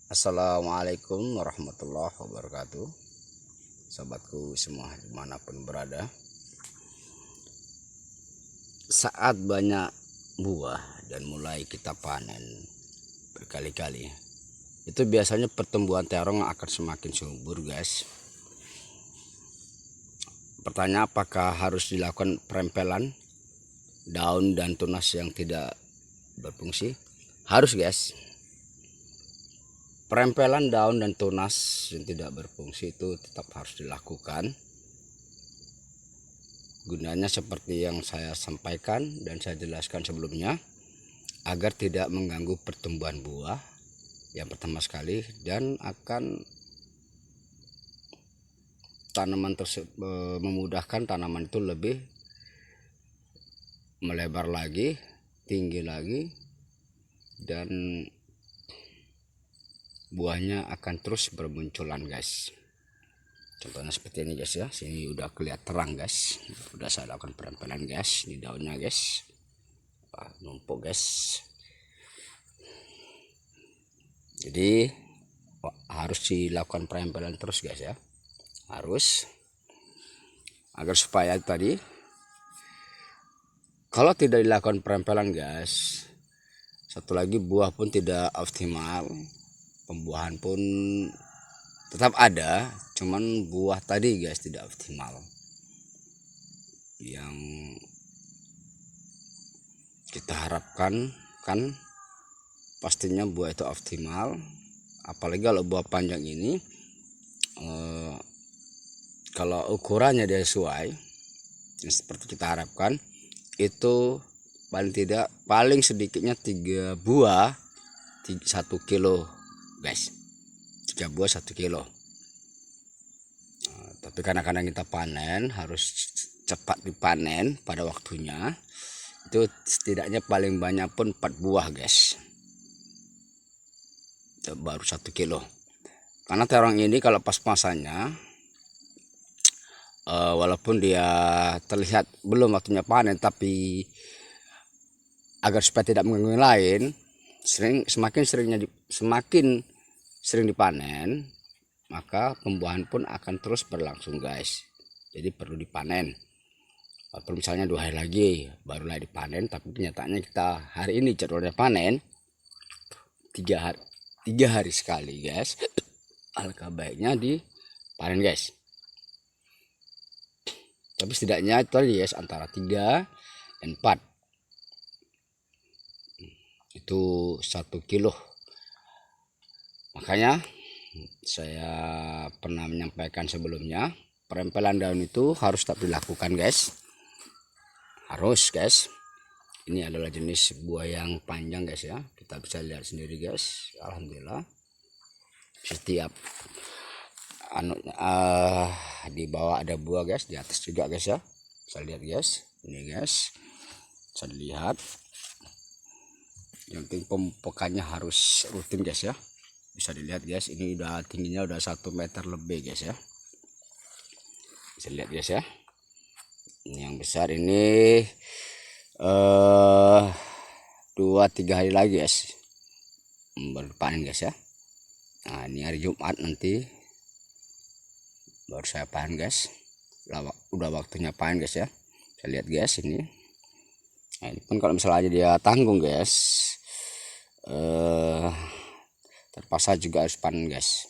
Assalamualaikum warahmatullahi wabarakatuh. Sobatku semua dimanapun berada, saat banyak buah dan mulai kita panen berkali-kali, itu biasanya pertumbuhan terong akan semakin subur, guys. Pertanyaan, apakah harus dilakukan perempelan daun dan tunas yang tidak berfungsi? Harus, guys. Perempelan daun dan tunas yang tidak berfungsi itu tetap harus dilakukan. Gunanya seperti yang saya sampaikan dan saya jelaskan sebelumnya, agar tidak mengganggu pertumbuhan buah yang pertama sekali, dan akan tanaman tersebut memudahkan tanaman itu lebih melebar lagi, tinggi lagi, dan buahnya akan terus bermunculan, guys. Contohnya seperti ini, guys ya. Sini udah kelihatan terang, guys. Udah saya lakukan perempelan, guys, di daunnya, guys. Numpuk, guys. Jadi harus dilakukan perempelan terus, guys ya. Harus, agar supaya tadi, kalau tidak dilakukan perempelan, guys, satu lagi, buah pun tidak optimal, pembuahan pun tetap ada, cuman buah tadi, guys, tidak optimal. Yang kita harapkan kan pastinya buah itu optimal, apalagi kalau buah panjang ini, kalau ukurannya dia sesuai seperti kita harapkan, itu paling sedikitnya 3 buah 1 kilo, guys. 3 buah 1 kilo. Tapi kadang-kadang kita panen harus cepat dipanen pada waktunya, itu setidaknya paling banyak pun 4 buah, guys, itu baru 1 kilo. Karena terong ini kalau pas-pasannya, walaupun dia terlihat belum waktunya panen, tapi agar supaya tidak mengganggu lain, semakin sering dipanen, maka pembuahan pun akan terus berlangsung, guys. Jadi perlu dipanen. Walaupun misalnya 2 hari lagi barulah dipanen, tapi kenyataannya kita hari ini jadwalnya panen 3 hari sekali, guys. Alangkah baiknya dipanen, guys. Tapi setidaknya itu tadi, guys, antara 3 dan 4 itu 1 kilo. Makanya saya pernah menyampaikan sebelumnya, perempelan daun itu harus tetap dilakukan, guys. Harus, guys. Ini adalah jenis buah yang panjang, guys ya. Kita bisa lihat sendiri, guys. Alhamdulillah. Setiap di bawah ada buah, guys, di atas juga, guys ya. Bisa lihat, guys. Ini, guys, bisa dilihat. Yang penting pemupukannya harus rutin, guys ya. Bisa dilihat, guys, ini udah tingginya udah 1 meter lebih, guys ya. Bisa lihat, guys ya. Ini yang besar ini 2-3 hari lagi, guys, baru panen, guys ya. Nah, ini hari Jumat nanti baru saya panen, guys. Udah waktunya panen, guys ya. Saya lihat, guys, ini. Nah, ini pun kalau misalnya aja dia tanggung, guys, terpaksa juga harus panen, guys.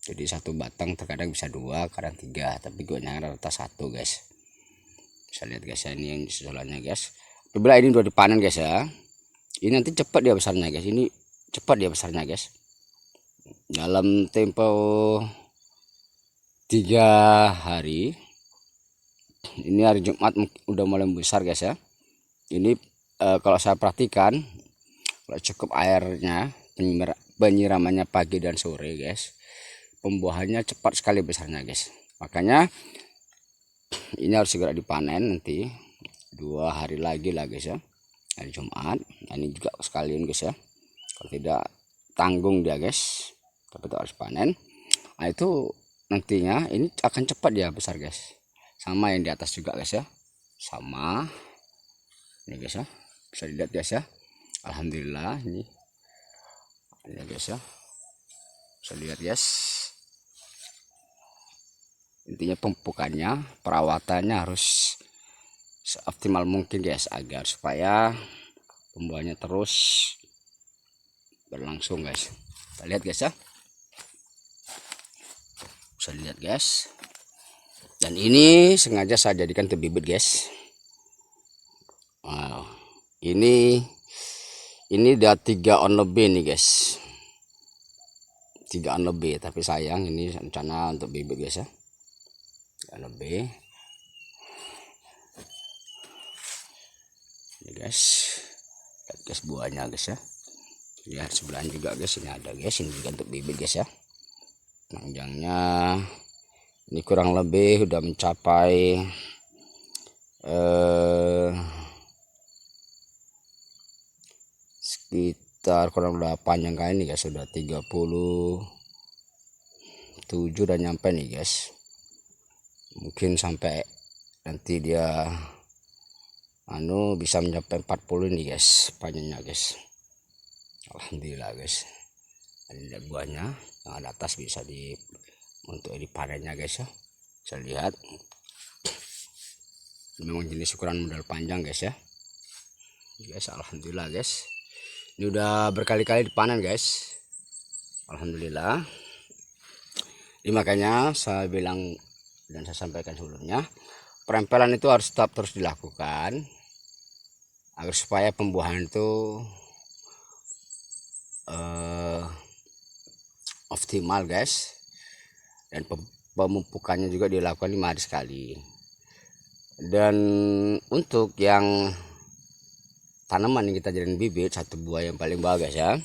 Jadi 1 batang terkadang bisa 2, kadang 3, tapi gue rata 1, guys. Bisa lihat, guys ya, ini yang susulannya, guys. Apabila ini udah dipanen, guys ya, ini nanti cepat dia besarnya, guys. Ini cepat dia besarnya, guys. Dalam tempo 3 hari, ini hari Jumat udah mulai besar, guys ya. Ini kalau saya perhatikan, kalau cukup airnya, penyiramannya pagi dan sore, guys, pembuahannya cepat sekali besarnya, guys. Makanya ini harus segera dipanen nanti 2 hari lagi lah, guys ya, hari Jumat. Nah, ini juga sekalian, guys ya. Kalau tidak tanggung dia, guys, tapi itu harus panen. Nah, itu nantinya ini akan cepat dia besar, guys. Sama yang di atas juga, guys ya. Sama ini, guys ya. Bisa dilihat, guys ya. Alhamdulillah ini, guys ya. Bisa lihat guys, intinya pemupukannya, perawatannya harus seoptimal mungkin guys, agar supaya pembuahannya terus berlangsung guys. Kita lihat guys ya, bisa lihat guys. Dan ini sengaja saya jadikan untuk bibit guys. Wow, ini udah 3 on lebih nih guys, 3 on lebih, tapi sayang ini rencana untuk bibit guys ya, 3 lebih ini guys. Lihat guys buahnya guys ya, lihat sebelahan juga guys, ini ada guys, ini juga untuk bibit guys ya. Panjangnya ini kurang lebih udah mencapai sekitar kurang udah panjang kali ini guys, sudah 37 udah nyampe nih guys. Mungkin sampai nanti dia bisa mencapai 40 nih guys panjangnya guys. Alhamdulillah guys. Ini buahnya yang ada atas bisa untuk dipanennya guys ya. Bisa lihat memang jenis ukuran model panjang guys ya. Guys, alhamdulillah guys, ini udah berkali-kali dipanen guys, alhamdulillah. Ini makanya saya bilang dan saya sampaikan sebelumnya, perempelan itu harus tetap terus dilakukan agar supaya pembuahan itu optimal guys, dan pemupukannya juga dilakukan 5 hari sekali. Dan untuk yang tanaman yang kita jadikan bibit, satu buah yang paling bagus ya,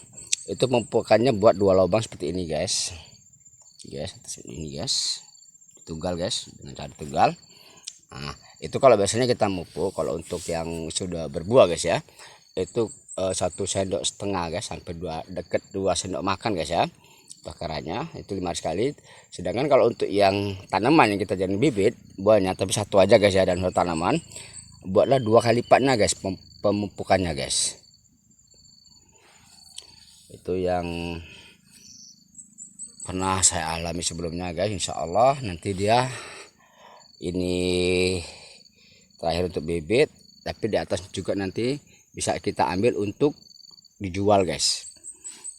itu pemupukannya buat 2 lubang seperti ini guys. Ini guys, tugal guys, dengan cara tugal. Nah, itu kalau biasanya kita mupuk, kalau untuk yang sudah berbuah guys ya, itu 1,5 sendok guys, sampai 2 sendok makan guys ya, bakarannya itu 5 hari sekali. Sedangkan kalau untuk yang tanaman yang kita jadikan bibit buahnya, tapi satu aja guys ya, dan untuk tanaman buatlah 2 kali lipatnya guys pemupukannya guys. Itu yang pernah saya alami sebelumnya guys. Insya Allah nanti dia ini terakhir untuk bibit, tapi di atas juga nanti bisa kita ambil untuk dijual guys.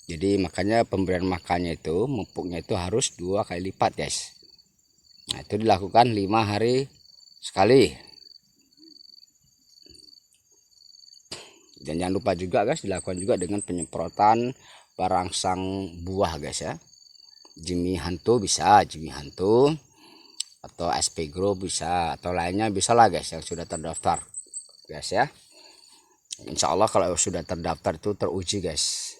Jadi makanya pemberian makannya itu, mupuknya itu harus 2 kali lipat guys. Nah, itu dilakukan 5 hari sekali. Dan jangan lupa juga guys, dilakukan juga dengan penyemprotan perangsang buah guys ya. Jimmy Hantu bisa, Jimmy Hantu atau SP Grow bisa, atau lainnya bisa lah guys yang sudah terdaftar guys ya. Insya Allah kalau sudah terdaftar itu teruji guys.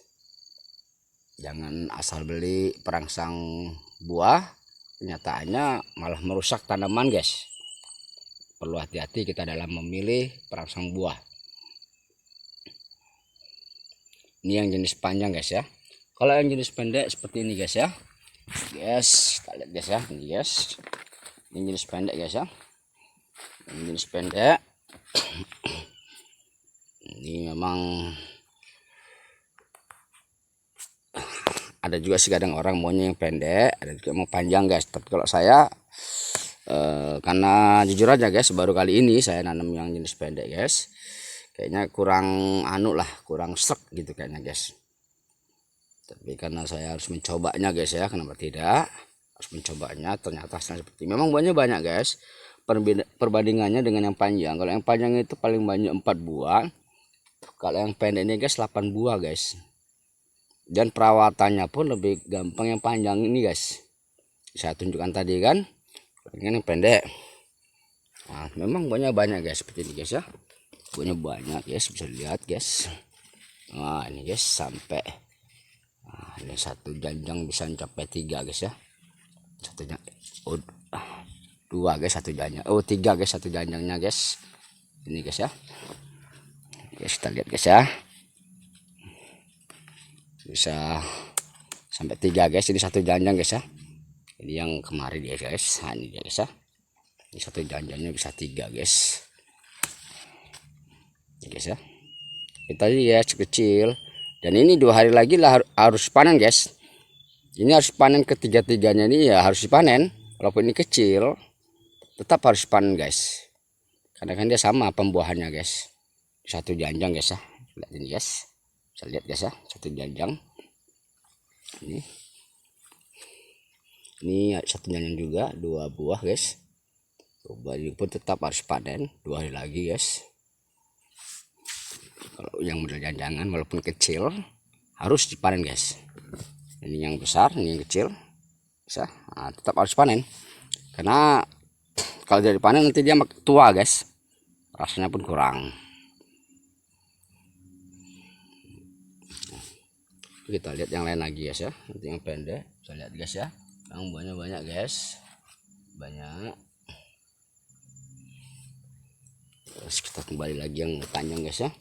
Jangan asal beli perangsang buah, kenyataannya malah merusak tanaman guys. Perlu hati-hati kita dalam memilih perangsang buah. Ini yang jenis panjang guys ya. Kalau yang jenis pendek seperti ini guys ya, guys, kita lihat guys ya, ini guys, ini jenis pendek guys ya, ini jenis pendek. Ini memang ada juga sih kadang orang maunya yang pendek, ada juga mau panjang guys. Tapi kalau saya karena jujur aja guys, baru kali ini saya nanam yang jenis pendek guys, kayaknya kurang kurang srek gitu kayaknya guys. Tapi karena saya harus mencobanya guys ya, kenapa tidak, harus mencobanya. Ternyata seperti memang buahnya banyak guys, perbandingannya dengan yang panjang. Kalau yang panjang itu paling banyak 4 buah, kalau yang pendek ini guys 8 buah guys. Dan perawatannya pun lebih gampang yang panjang ini guys. Saya tunjukkan tadi kan, ini yang pendek. Nah, memang buahnya banyak guys seperti ini guys ya. Buahnya banyak guys, bisa lihat guys. Nah ini guys sampai, nah, ini satu janjang bisa mencapai 3 guys ya. Satu janjang, 2 guys satu janjang, 3 guys satu janjangnya guys. Ini guys ya. Guys kita lihat guys ya. Bisa sampai 3 guys, ini satu janjang guys ya. Ini yang kemarin dia guys. Nah, ini dia guys ya. Ini satu janjangnya bisa 3 guys. Ini guys ya. Kita lihat kecil. Dan ini 2 hari lagi lah harus panen guys. Ini harus panen ketiga-tiganya ini ya harus dipanen. Walaupun ini kecil, tetap harus panen guys. Karena kan dia sama pembuahannya guys. Satu janjang guys ya. Lihat ini guys. Bisa lihat guys ya, satu janjang. Ini satu janjang juga, 2 buah guys. Coba ini pun tetap harus panen 2 hari lagi guys. Kalau yang model janjangan walaupun kecil harus dipanen guys. Ini yang besar, ini yang kecil. Bisa, nah, tetap harus panen. Karena kalau tidak dipanen nanti dia tua guys. Rasanya pun kurang. Kita lihat yang lain lagi guys ya. Nanti yang pendek, bisa lihat guys ya. Yang banyak guys. Banyak. Terus kita kembali lagi yang panjang guys ya.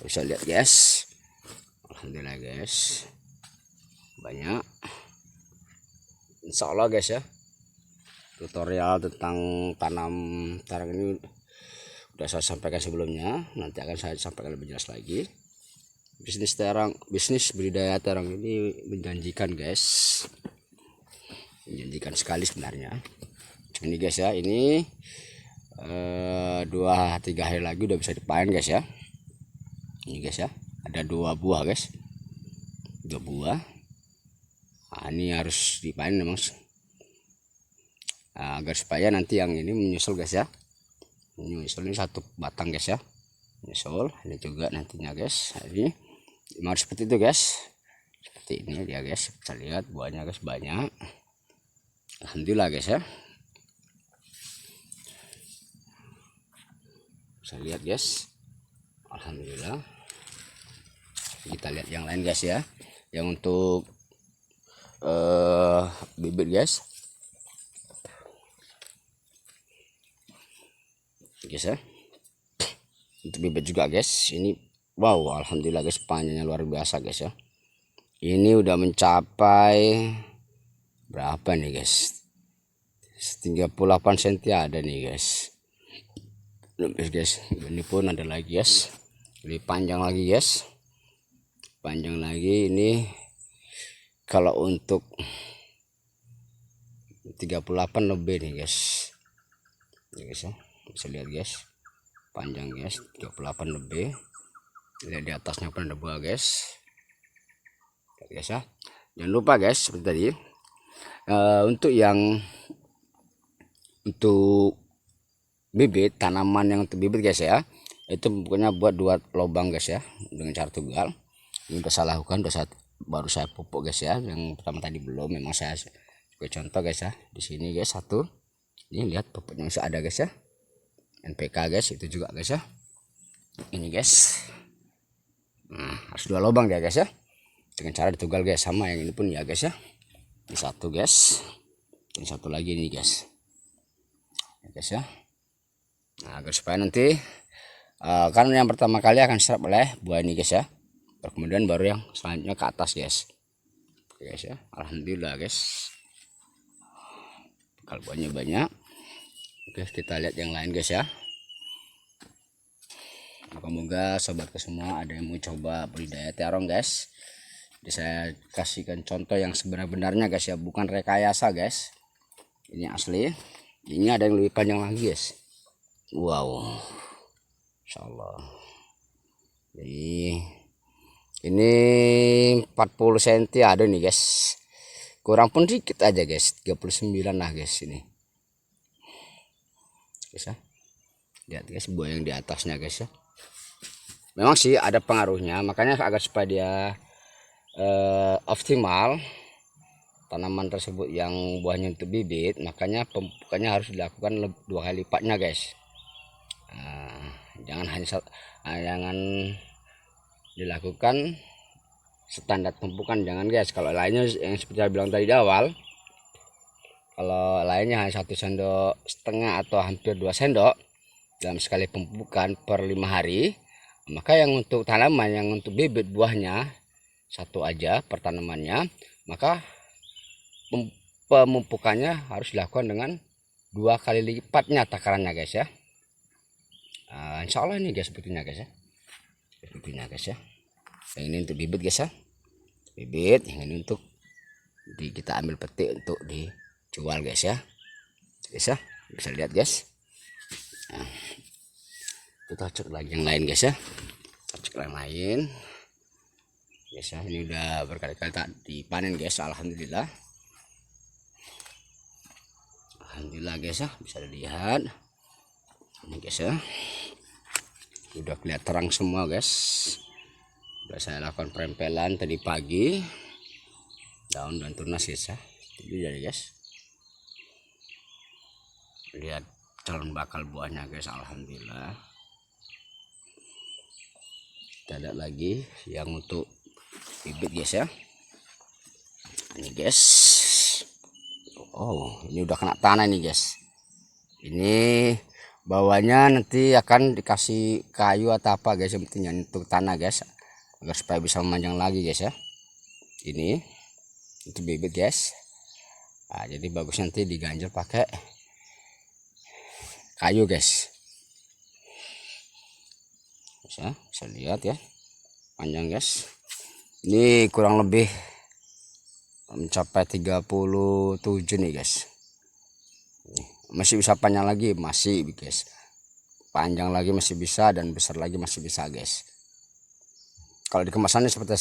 Bisa lihat guys. Alhamdulillah guys. Banyak. Insya Allah guys ya, tutorial tentang tanam terong ini udah saya sampaikan sebelumnya. Nanti akan saya sampaikan lebih jelas lagi. Bisnis budidaya terong ini menjanjikan guys, menjanjikan sekali sebenarnya. Ini guys ya, ini 2-3 hari lagi udah bisa dipanen guys ya. Ini guys ya, ada 2 buah guys, 2 buah. Nah, ini harus dipanen memang agar supaya nanti yang ini menyusul guys ya. Menyusul ini 1 batang guys ya, menyusul ini juga nantinya guys. Ini harus seperti itu guys, seperti ini dia guys. Bisa lihat buahnya guys banyak. Alhamdulillah guys ya. Bisa lihat guys, alhamdulillah. Kita lihat yang lain guys ya, yang untuk bibit guys ya. Untuk bibit juga guys, ini wow, alhamdulillah guys, panjangnya luar biasa guys ya. Ini udah mencapai berapa nih guys, 38 cm ada nih guys. Guys, ini pun ada lagi guys, lebih panjang lagi guys, panjang lagi. Ini kalau untuk 38 lebih nih guys. Ini guys ya, bisa lihat guys, panjang guys, 38 lebih. Lihat di atasnya pun ada buah guys. Lihat guys ya. Jangan lupa guys, seperti tadi untuk bibit tanaman yang untuk bibit guys ya, itu pokoknya buat 2 lubang guys ya, dengan cara tunggal. Ini udah saya lakukan, baru saya pupuk guys ya. Yang pertama tadi belum, memang saya sebagai contoh guys ya. Di sini guys 1, ini lihat pupuknya masih ada guys ya, NPK guys, itu juga guys ya. Ini guys, nah harus 2 lubang dia guys ya, dengan cara ditunggal guys. Sama yang ini pun ya guys ya, ini 1 guys, ini 1 lagi nih guys ya guys ya. Nah agar supaya nanti karena yang pertama kali akan serap oleh buah ini guys ya, kemudian baru yang selanjutnya ke atas guys. Oke guys ya, alhamdulillah guys, kalau buahnya banyak. Oke, kita lihat yang lain guys ya. Semoga sobatku semua ada yang mau coba budidaya terong guys. Jadi saya kasihkan contoh yang sebenar-benarnya guys ya, bukan rekayasa guys. Ini asli. Ini ada yang lebih panjang lagi guys. Wow, Insya Allah. Ini 40 cm ada nih guys. Kurang pun dikit aja guys, 39 lah guys ini. Guys ya. Lihat guys buah yang di atasnya guys ya. Memang sih ada pengaruhnya, makanya agar supaya dia optimal tanaman tersebut yang buahnya untuk bibit, makanya pemupukannya harus dilakukan 2 kali lipatnya guys. Jangan dilakukan standar pemupukan, jangan guys. Kalau lainnya yang seperti saya bilang tadi di awal, kalau lainnya hanya 1,5 sendok atau hampir 2 sendok dalam sekali pemupukan per 5 hari, maka yang untuk tanaman yang untuk bibit buahnya 1 aja per tanamannya, maka pemupukannya harus dilakukan dengan 2 kali lipatnya takarannya guys ya. Insya Allah ini guys sebetulnya guys ya, sebetulnya guys ya. Yang ini untuk bibit guys ya, bibit. Yang ini untuk Jadi kita ambil petik untuk dijual guys ya. Guys ya, bisa lihat guys. Nah, kita cek lagi yang lain guys ya. Kita cek yang lain guys ya. Ini udah berkali-kali tak dipanen guys. Alhamdulillah. Alhamdulillah guys ya, bisa dilihat ini guys ya, udah kelihatan terang semua guys. Udah saya lakukan perempelan tadi pagi, daun dan tunas guys ya. Jadi jadi guys, lihat calon bakal buahnya guys. Alhamdulillah. Kita ada lagi yang untuk bibit guys ya. Ini guys, oh ini udah kena tanah nih guys. Ini bawahnya nanti akan dikasih kayu atau apa guys, yang penting untuk tanah guys, agar supaya bisa memanjang lagi guys ya. Ini itu bibit guys. Nah, jadi bagus nanti diganjel pakai kayu guys. Bisa lihat ya, panjang guys. Ini kurang lebih mencapai 37 nih guys. Masih bisa panjang lagi, masih guys, panjang lagi masih bisa, dan besar lagi masih bisa guys. Kalau di kemasannya seperti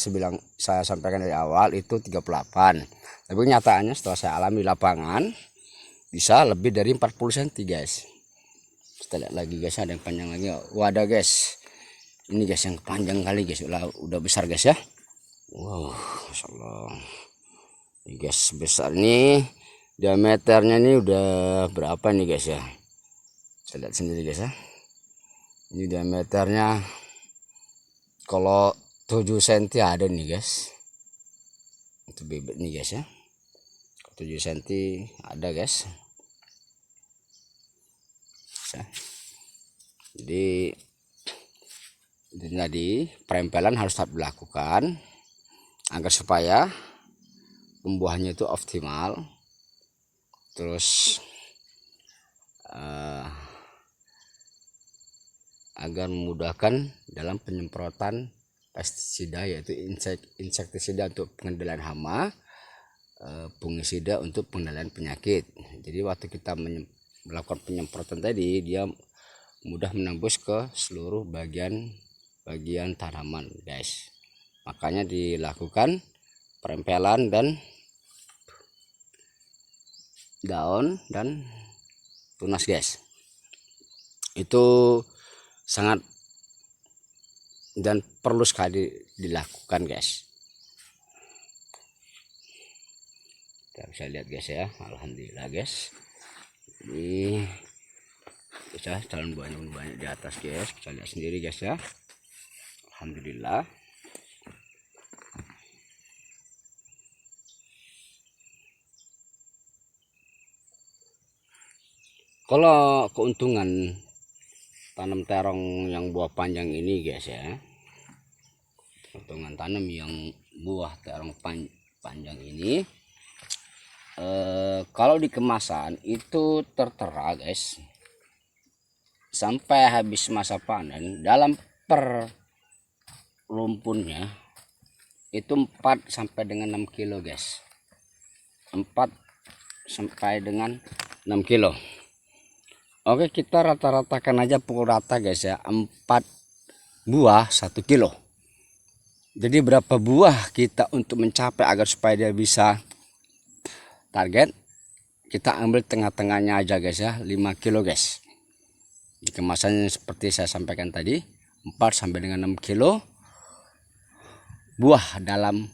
saya sampaikan dari awal itu 38, tapi kenyataannya setelah saya alami di lapangan bisa lebih dari 40 cm guys. Kita lihat lagi guys, ada yang panjang lagi. Wadah guys, ini guys yang panjang kali guys, udah besar guys ya. Wow, Masya Allah. Ini guys besar nih, diameternya ini udah berapa nih guys ya. Saya lihat sendiri guys ya. Ini diameternya kalau 7 cm ada nih guys. Itu bibit nih guys ya. 7 cm ada guys. Jadi perempelan harus tetap dilakukan agar supaya pembuahannya itu optimal, terus agar memudahkan dalam penyemprotan pestisida, yaitu insektisida untuk pengendalian hama, fungisida untuk pengendalian penyakit. Jadi waktu kita melakukan penyemprotan tadi, dia mudah menembus ke seluruh bagian tanaman guys. Makanya dilakukan perempelan dan daun dan tunas guys. Itu sangat dan perlu sekali dilakukan guys. Kita bisa lihat guys ya. Alhamdulillah guys, ini bisa calon buahnya banyak di atas guys. Kita lihat sendiri guys ya. Alhamdulillah. Kalau keuntungan tanam terong yang buah panjang ini guys ya, keuntungan tanam yang buah terong panjang ini, kalau di kemasan itu tertera guys, sampai habis masa panen dalam per rumpunnya itu 4 sampai dengan 6 kilo guys. 4 sampai dengan 6 kilo. Oke, kita rata-ratakan aja, pukul rata guys ya, 4 buah 1 kilo. Jadi berapa buah kita untuk mencapai agar supaya dia bisa target, kita ambil tengah-tengahnya aja guys ya, 5 kilo guys. Di kemasannya seperti saya sampaikan tadi, 4 sampai dengan 6 kilo buah dalam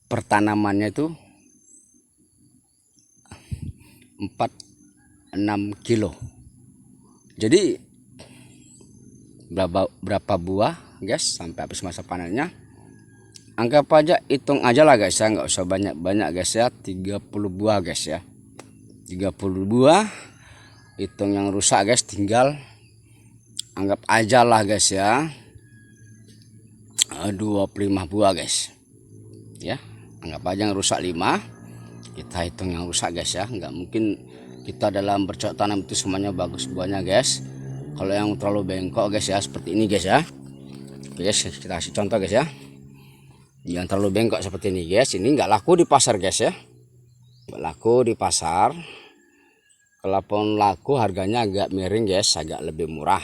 pertanamannya itu 4-6 kilo. Jadi berapa buah guys sampai habis masa panennya, anggap aja, hitung aja lah guys ya, nggak usah banyak-banyak guys ya, 30 buah guys ya. 30 buah, hitung yang rusak guys, tinggal anggap aja lah guys ya, 25 buah guys ya. Anggap aja yang rusak 5, kita hitung yang rusak guys ya. Nggak mungkin kita dalam bercocok tanam itu semuanya bagus buahnya guys. Kalau yang terlalu bengkok guys ya, seperti ini guys ya. Oke guys, kita kasih contoh guys ya. yang terlalu bengkok seperti ini guys, ini nggak laku di pasar guys ya, nggak laku di pasar. Kalaupun laku harganya agak miring guys, agak lebih murah.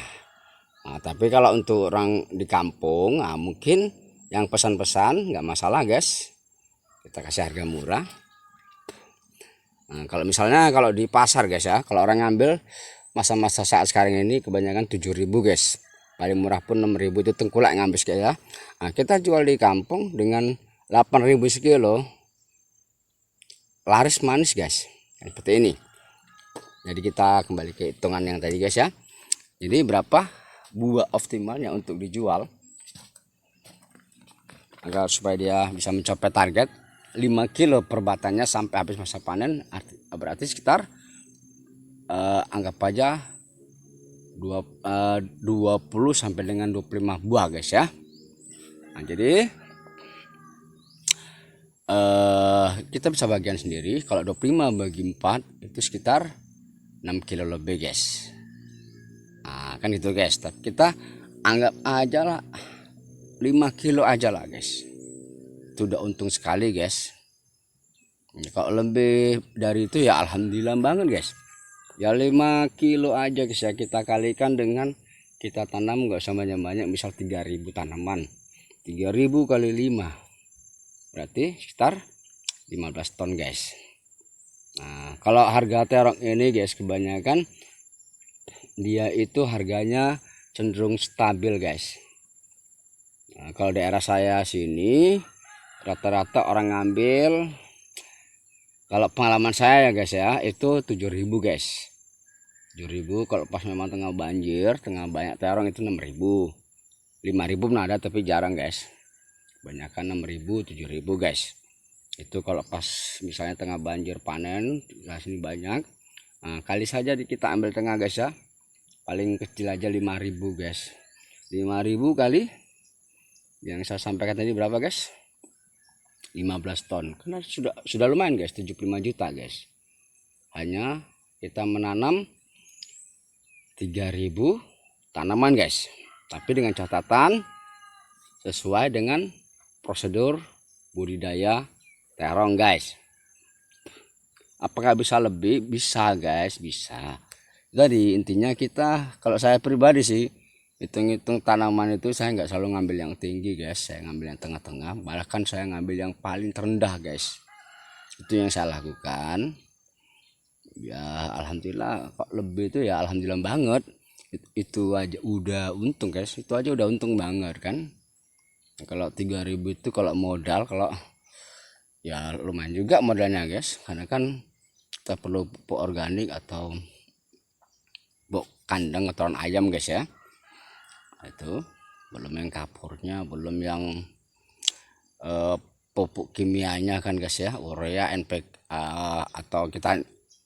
Nah, tapi kalau untuk orang di kampung, nah mungkin yang pesan-pesan nggak masalah guys, kita kasih harga murah. Nah, kalau misalnya kalau di pasar guys ya, kalau orang ngambil masa-masa saat sekarang ini kebanyakan 7.000 guys, paling murah pun 6.000 itu tengkulak ngambil guys ya. Nah, kita jual di kampung dengan 8.000 sekilo, laris manis guys, seperti ini. Jadi kita kembali ke hitungan yang tadi guys ya. Jadi berapa buah optimalnya untuk dijual agar supaya dia bisa mencapai target 5 kilo per batangnya sampai habis masa panen, berarti sekitar anggap aja 20 sampai dengan 25 buah guys ya. Nah, jadi kita bisa bagian sendiri, kalau 25 bagi 4 itu sekitar 6 kilo lebih guys. Nah, kan gitu guys, tapi kita anggap aja lah 5 kilo aja lah guys, itu udah untung sekali guys. Kalau lebih dari itu ya alhamdulillah banget guys. Ya 5 kilo aja guys ya, kita kalikan dengan kita tanam nggak usah banyak-banyak, misal 3.000 tanaman, 3.000 kali 5 berarti sekitar 15 ton guys. Nah, kalau harga terong ini guys kebanyakan dia itu harganya cenderung stabil guys. Nah, kalau daerah saya sini rata-rata orang ngambil, kalau pengalaman saya ya guys ya, itu 7.000 guys. 7.000 kalau pas memang tengah banjir, tengah banyak terong itu 6.000. 5.000 pun ada tapi jarang guys. Kebanyakan 6.000, 7.000 guys. Itu kalau pas misalnya tengah banjir panen, di sini banyak. Nah, kali saja kita ambil tengah guys ya. Paling kecil aja 5.000 guys. 5.000 kali yang saya sampaikan tadi berapa guys? 15 ton. Karena sudah lumayan guys, 75 juta guys. Hanya kita menanam 3.000 tanaman guys. Tapi dengan catatan sesuai dengan prosedur budidaya terong guys. Apakah bisa lebih? Bisa guys, bisa. Jadi intinya kita, kalau saya pribadi sih hitung-hitung tanaman itu saya nggak selalu ngambil yang tinggi guys, saya ngambil yang tengah-tengah, bahkan saya ngambil yang paling terendah guys. Itu yang saya lakukan. Ya alhamdulillah, kok lebih itu ya alhamdulillah banget. Itu aja udah untung guys, itu aja udah untung banget kan. Kalau 3.000 itu kalau modal, kalau ya lumayan juga modalnya guys, karena kan kita perlu pupuk organik atau pupuk kandang kotoran ayam guys ya. Itu belum yang kapurnya, belum yang pupuk kimianya kan guys ya, urea, NPK, atau kita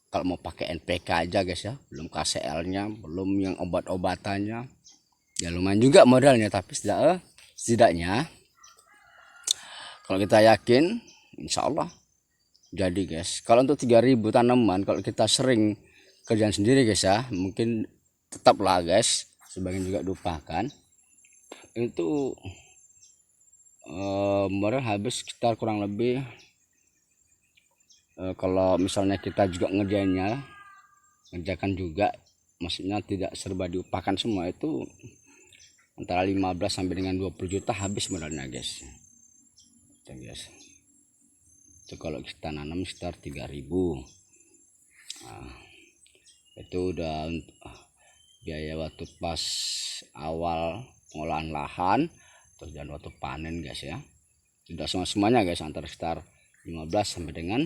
kalau mau pakai NPK aja guys ya, belum KCL nya, belum yang obat-obatannya. Ya lumayan juga modalnya, tapi setidaknya kalau kita yakin insya Allah jadi guys. Kalau untuk 3.000 tanaman, kalau kita sering kerjaan sendiri guys ya, mungkin tetaplah guys, sebagian juga lupakan itu modal habis sekitar kurang lebih, kalau misalnya kita juga ngerjakan juga, maksudnya tidak serba diupakan semua, itu antara 15 sampai dengan 20 juta habis modalnya guys. Itu guys, itu kalau kita nanam sekitar 3.000. Nah, itu udah biaya waktu pas awal pengolahan lahan, terus dan waktu panen guys ya, sudah semuanya guys, antara sekitar 15 sampai dengan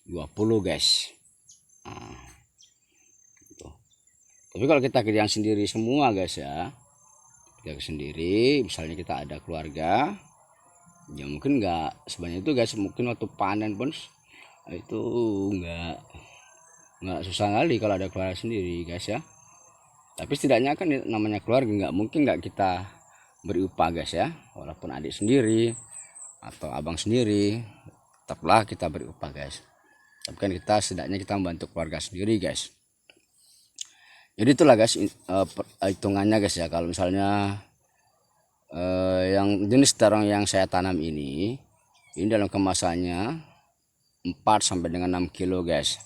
20 guys. Nah, gitu. Tapi kalau kita kerjaan sendiri semua guys ya, kita sendiri, misalnya kita ada keluarga, ya mungkin nggak sebanyak itu guys, mungkin waktu panen pun itu nggak susah kali kalau ada keluarga sendiri guys ya. Tapi setidaknya kan namanya keluarga, nggak mungkin nggak kita beri upah guys ya, walaupun adik sendiri atau abang sendiri, tetaplah kita beri upah guys. Tapi kan kita setidaknya kita membantu keluarga sendiri guys. Jadi itulah guys hitungannya guys ya. Kalau misalnya Yang jenis terong yang saya tanam ini dalam kemasannya 4 sampai dengan 6 kilo guys.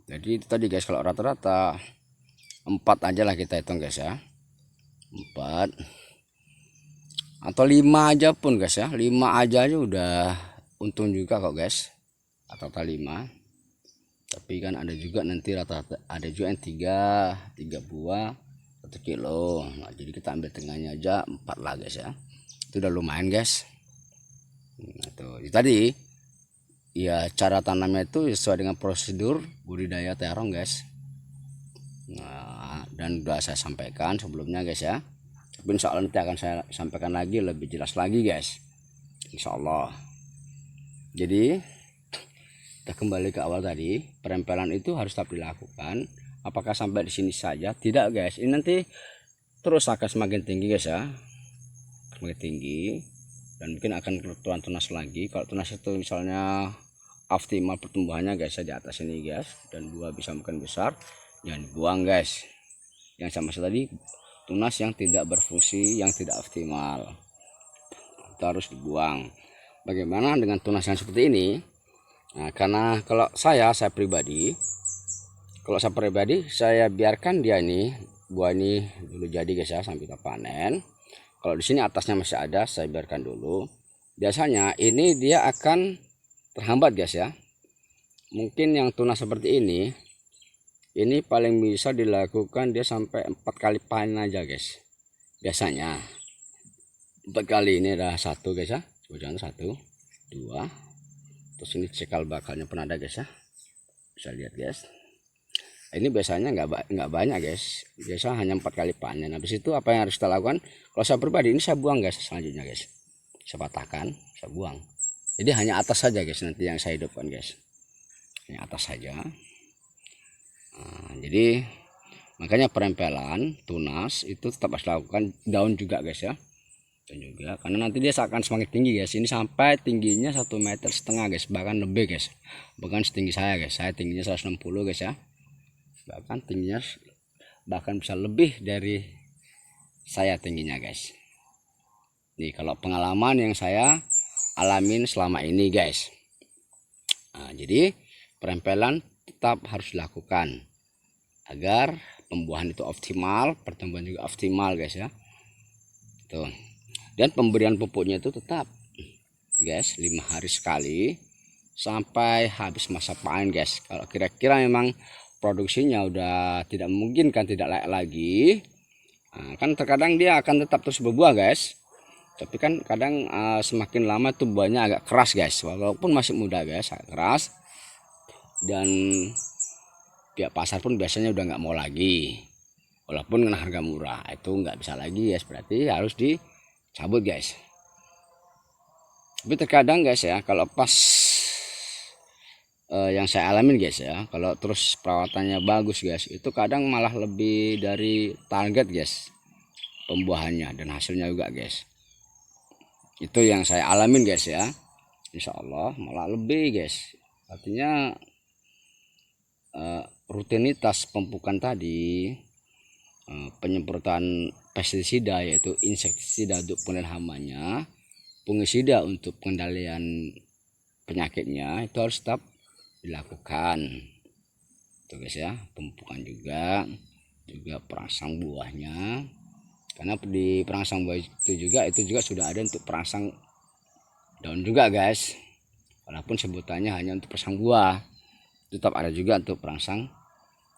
Jadi itu tadi guys, kalau rata-rata 4 aja lah kita hitung guys ya, 4 atau 5 aja pun guys ya, 5 aja udah untung juga kok guys, rata-rata 5. Tapi kan ada juga nanti rata-rata ada juga yang 3 buah 1 kilo. Nah, jadi kita ambil tengahnya aja 4 lah guys ya, itu udah lumayan guys. Nah, itu tadi ya, cara tanamnya itu sesuai dengan prosedur budidaya terong guys. Nah, dan udah saya sampaikan sebelumnya guys ya, tapi insya Allah nanti akan saya sampaikan lagi lebih jelas lagi guys, insya Allah. Jadi kita kembali ke awal tadi, perempelan itu harus tetap dilakukan. Apakah sampai di sini saja? Tidak guys, ini nanti terus akan semakin tinggi guys ya, semakin tinggi, dan mungkin akan keluar tunas lagi. Kalau tunas itu misalnya optimal pertumbuhannya guys ya, di atas ini guys, dan buah bisa makin besar, jangan dibuang guys. Yang sama tadi, tunas yang tidak berfungsi, yang tidak optimal, itu harus dibuang. Bagaimana dengan tunas yang seperti ini? Nah, karena kalau saya pribadi, saya biarkan dia ini buah ini dulu jadi guys ya, sampai kita panen. Kalau di sini atasnya masih ada, saya biarkan dulu. Biasanya ini dia akan terhambat guys ya. Mungkin yang tunas seperti ini paling bisa dilakukan dia sampai 4 kali panen aja guys. Biasanya 4 kali. Ini ada 1 guys ya, jangan 1 2, terus ini cikal bakalnya pun ada guys ya, bisa lihat guys. Ini biasanya nggak banyak guys, biasa hanya 4 kali panen. Habis itu apa yang harus kita lakukan? Kalau saya pribadi ini saya buang guys, selanjutnya guys saya patahkan, saya buang. Jadi hanya atas saja guys nanti yang saya hidupkan guys, hanya atas saja. Nah, jadi makanya perempelan tunas itu tetap harus dilakukan, daun juga guys ya, juga karena nanti dia akan semakin tinggi guys. Ini sampai tingginya 1,5 meter guys, bahkan lebih guys, bahkan setinggi saya guys. Saya tingginya 160 guys ya, bahkan tingginya bahkan bisa lebih dari saya tingginya guys. Nih kalau pengalaman yang saya alamin selama ini guys. Nah, jadi perempelan tetap harus dilakukan agar pembuahan itu optimal, pertumbuhan juga optimal guys ya. Tuh. Dan pemberian pupuknya itu tetap guys 5 hari sekali sampai habis masa panen guys. Kalau kira-kira memang produksinya udah tidak memungkinkan, tidak layak lagi, nah, kan terkadang dia akan tetap terus berbuah guys. Tapi kan kadang semakin lama tuh buahnya agak keras guys, walaupun masih muda guys, agak keras. Dan pihak pasar pun biasanya udah nggak mau lagi, walaupun dengan harga murah itu nggak bisa lagi guys, berarti harus dicabut guys. Tapi terkadang guys ya, kalau pas yang saya alamin guys ya, kalau terus perawatannya bagus guys, itu kadang malah lebih dari target guys pembuahannya dan hasilnya juga guys. Itu yang saya alamin guys ya, insya Allah malah lebih guys. Artinya rutinitas pemupukan tadi, penyemprotan pestisida yaitu insektisida untuk pengendalian hamanya, fungisida untuk pengendalian penyakitnya, itu harus tetap dilakukan. Tuh guys ya, pemupukan juga perangsang buahnya, karena di perangsang buah itu juga sudah ada untuk perangsang daun juga guys. Walaupun sebutannya hanya untuk perangsang buah, tetap ada juga untuk perangsang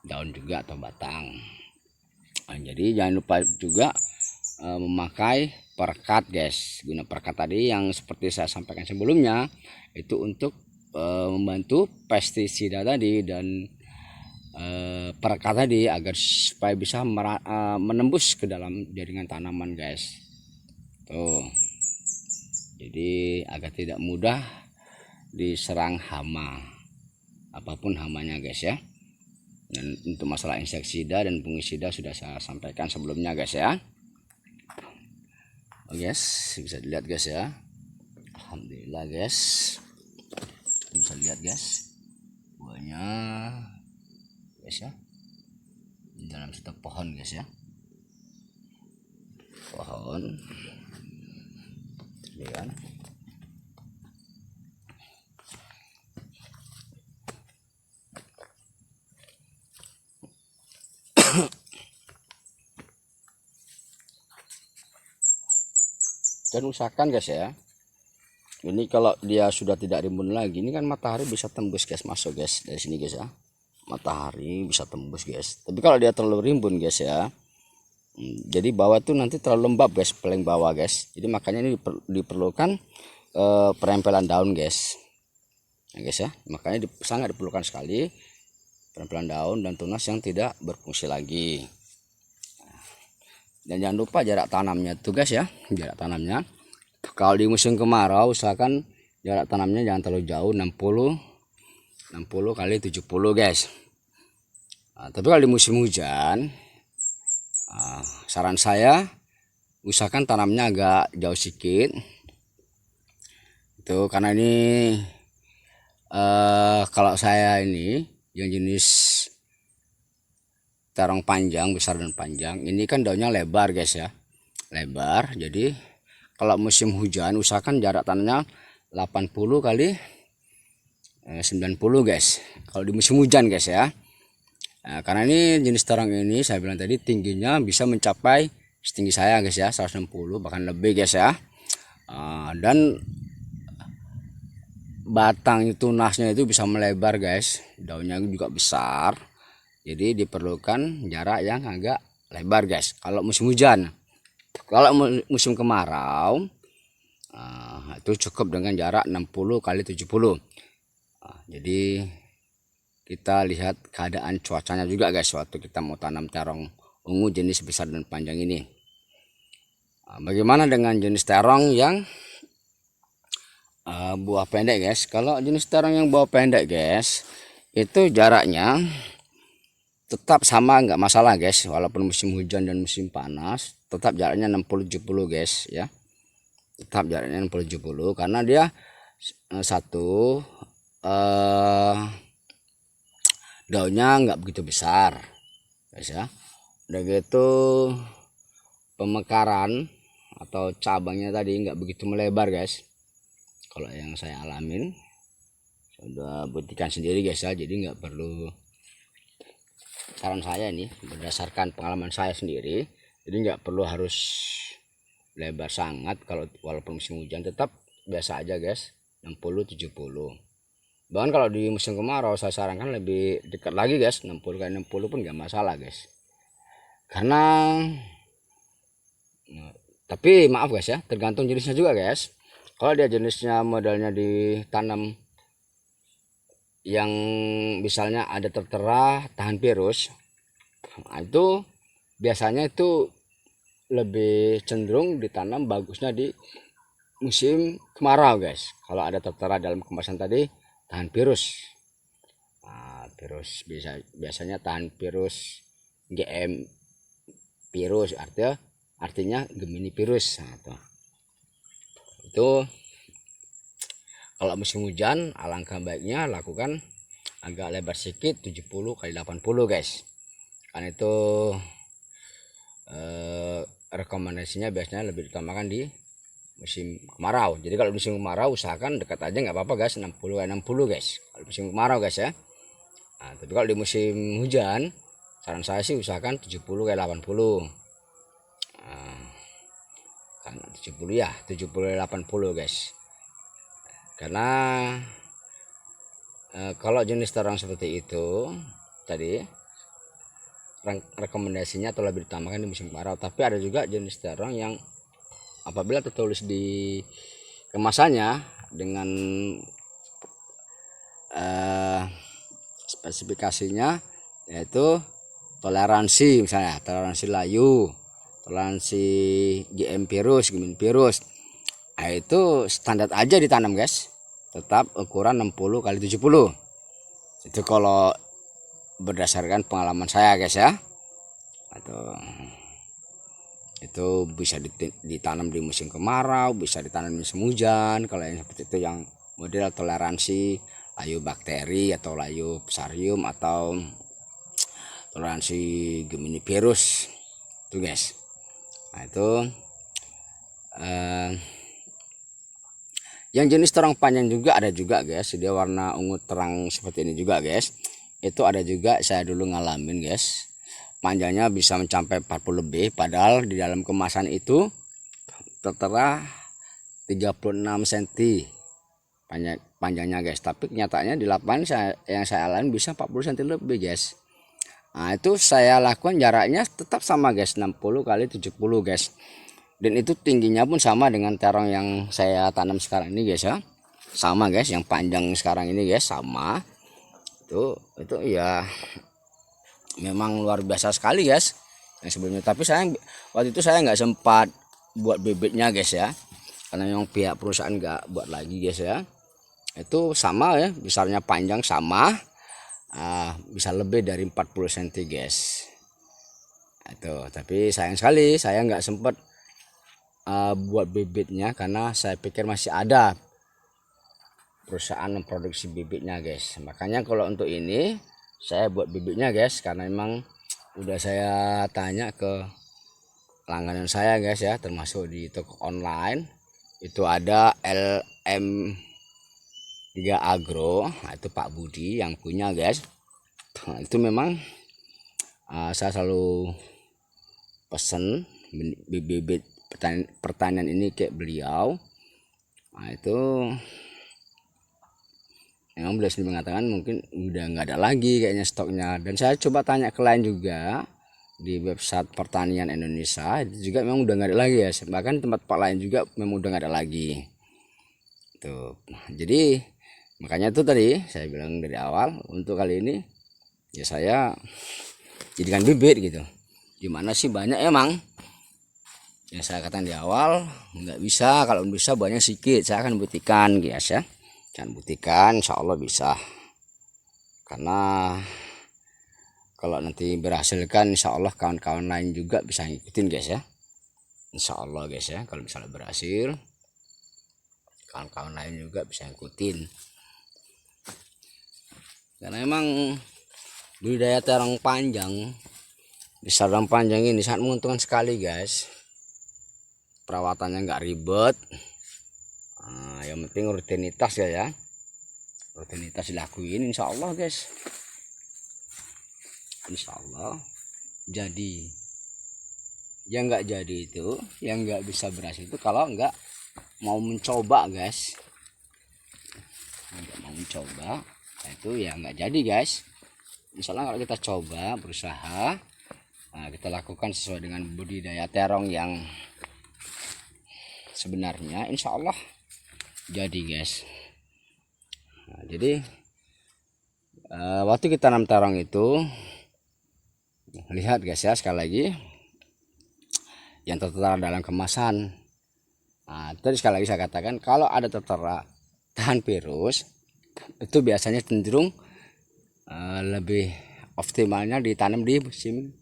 daun juga atau batang. Nah, jadi jangan lupa juga memakai perekat guys. Guna perekat tadi yang seperti saya sampaikan sebelumnya, itu untuk membantu pestisida tadi dan perekat tadi agar supaya bisa menembus ke dalam jaringan tanaman guys. Tuh, jadi agar tidak mudah diserang hama, apapun hamanya guys ya. Dan untuk masalah insektisida dan fungisida sudah saya sampaikan sebelumnya guys ya. Oh guys, bisa dilihat guys ya, alhamdulillah guys, bisa lihat guys buahnya guys ya, di dalam setiap pohon guys ya. pohon ini kan. Dan usahakan guys ya, ini kalau dia sudah tidak rimbun lagi, ini kan matahari bisa tembus guys, masuk guys dari sini guys ya, matahari bisa tembus guys. Tapi kalau dia terlalu rimbun guys ya, jadi bawah tuh nanti terlalu lembab guys, paling bawah guys. Jadi makanya ini diperlukan perempelan daun guys, ya guys ya. Makanya sangat diperlukan sekali perempelan daun dan tunas yang tidak berfungsi lagi. Dan jangan lupa jarak tanamnya tuh guys ya, jarak tanamnya. Kalau di musim kemarau usahakan jarak tanamnya jangan terlalu jauh, 60 kali 70 guys. Tapi kalau di musim hujan, saran saya usahakan tanamnya agak jauh sedikit. Itu karena ini kalau saya ini yang jenis terong panjang, besar dan panjang, ini kan daunnya lebar guys ya, lebar. Jadi kalau musim hujan usahakan jarak tanamnya 80 kali 90 guys kalau di musim hujan guys ya. Karena ini jenis terong ini saya bilang tadi tingginya bisa mencapai setinggi saya guys ya, 160 bahkan lebih guys ya. Dan batang tunasnya itu bisa melebar guys, daunnya juga besar. Jadi diperlukan jarak yang agak lebar guys kalau musim hujan. Kalau musim kemarau itu cukup dengan jarak 60 kali 70. Jadi kita lihat keadaan cuacanya juga guys waktu kita mau tanam terong ungu jenis besar dan panjang ini. Bagaimana dengan jenis terong yang buah pendek guys? Kalau jenis terong yang buah pendek guys, itu jaraknya tetap sama, nggak masalah guys, walaupun musim hujan dan musim panas tetap jaraknya 60-70 guys ya, tetap jaraknya 60-70 karena dia satu daunnya nggak begitu besar guys ya, udah gitu pemekaran atau cabangnya tadi nggak begitu melebar guys. Kalau yang saya alamin sudah buktikan sendiri guys ya, jadi nggak perlu, saran saya ini berdasarkan pengalaman saya sendiri, jadi nggak perlu harus lebar sangat. Kalau walaupun musim hujan tetap biasa aja guys, 60-70. Bahkan kalau di musim kemarau saya sarankan lebih dekat lagi guys, 60 kali 60 pun nggak masalah guys. Karena tapi maaf guys ya, tergantung jenisnya juga guys. Kalau dia jenisnya modelnya ditanam yang misalnya ada tertera tahan virus, itu biasanya itu lebih cenderung ditanam bagusnya di musim kemarau guys. Kalau ada tertera dalam kemasan tadi tahan virus, virus biasanya tahan virus GM virus, artinya Gemini virus. Itu kalau musim hujan alangkah baiknya lakukan agak lebar sedikit, 70 kali 80 guys. Karena itu rekomendasinya biasanya lebih ditambahkan di musim kemarau. Jadi kalau musim kemarau usahakan dekat aja nggak apa-apa guys, 60 kali 60 guys kalau musim kemarau guys ya. Tapi kalau di musim hujan saran saya sih usahakan 70 kali 80. Kan 70 ya, 70 kali 80 guys. Karena kalau jenis terong seperti itu tadi rekomendasinya atau lebih ditambahkan di musim kemarau. Tapi ada juga jenis terong yang apabila tertulis di kemasannya dengan spesifikasinya yaitu toleransi, misalnya toleransi layu, toleransi GM virus, Gemini virus. Nah, itu standar aja ditanam guys, tetap ukuran 60 kali 70. Itu kalau berdasarkan pengalaman saya guys ya. Atau itu bisa ditanam di musim kemarau, bisa ditanam di musim hujan. Kalau yang seperti itu yang model toleransi layu bakteri atau layu fusarium atau toleransi Gemini virus itu guys. Nah itu eh, yang jenis terang panjang juga ada juga guys, dia warna ungu terang seperti ini juga guys. Itu ada juga, saya dulu ngalamin guys, panjangnya bisa mencapai 40 lebih, padahal di dalam kemasan itu tertera 36 cm panjangnya guys, tapi kenyataannya di lapangan yang saya alami bisa 40 cm lebih guys. Nah itu saya lakukan jaraknya tetap sama guys, 60 kali 70 guys, dan itu tingginya pun sama dengan terong yang saya tanam sekarang ini guys ya, sama guys, yang panjang sekarang ini guys sama. Itu ya memang luar biasa sekali guys yang sebelumnya, tapi waktu itu saya nggak sempat buat bibitnya guys ya, karena memang pihak perusahaan nggak buat lagi guys ya. Itu sama ya, besarnya panjang sama, bisa lebih dari 40 cm guys. Itu tapi sayang sekali saya nggak sempat buat bibitnya, karena saya pikir masih ada perusahaan memproduksi bibitnya guys. Makanya kalau untuk ini saya buat bibitnya guys, karena memang udah saya tanya ke langganan saya guys ya, termasuk di toko online itu ada LM3 Agro. Nah, itu Pak Budi yang punya guys. Nah, itu memang saya selalu pesen bibit pertanian ini kayak beliau. Nah itu memang beliau sendiri mengatakan mungkin udah nggak ada lagi kayaknya stoknya, dan saya coba tanya ke lain juga di website pertanian Indonesia, itu juga memang udah nggak ada lagi ya, bahkan tempat Pak lain juga memang udah nggak ada lagi tuh. Jadi makanya itu tadi saya bilang dari awal, untuk kali ini ya saya jadikan bibit gitu. Gimana sih, banyak emang yang saya katakan di awal nggak bisa, kalau bisa banyak sedikit, saya akan buktikan guys ya, akan buktikan insya Allah bisa. Karena kalau nanti berhasil kan insya Allah kawan-kawan lain juga bisa ngikutin guys ya, insya Allah guys ya. Kalau misalnya berhasil kawan-kawan lain juga bisa ngikutin, karena emang budidaya terong panjang, besar dan panjang ini sangat menguntungkan sekali guys. Perawatannya nggak ribet, yang penting rutinitas ya, rutinitas dilakuin insya Allah guys, insya Allah jadi. Yang nggak jadi itu, yang nggak bisa berhasil itu kalau nggak mau mencoba guys, nggak mau mencoba, nah itu ya nggak jadi guys. Misalnya kalau kita coba berusaha, kita lakukan sesuai dengan budidaya terong yang sebenarnya insya Allah jadi guys. Nah, jadi waktu kita tanam terong itu lihat guys ya, sekali lagi yang tertera dalam kemasan. Nah, tadi sekali lagi saya katakan, kalau ada tertera tahan virus itu biasanya cenderung lebih optimalnya ditanam di musim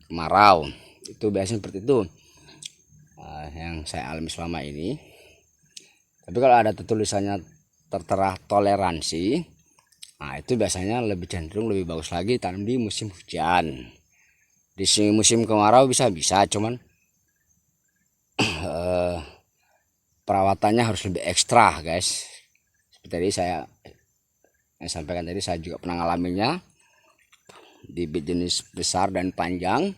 kemarau. Itu biasanya seperti itu yang saya alami selama ini. Tapi kalau ada tulisannya tertera toleransi, nah itu biasanya lebih cenderung lebih bagus lagi tanam di musim hujan. Di musim kemarau bisa cuman perawatannya harus lebih ekstra guys. Seperti tadi saya sampaikan tadi, saya juga pernah ngalaminya di bibit jenis besar dan panjang,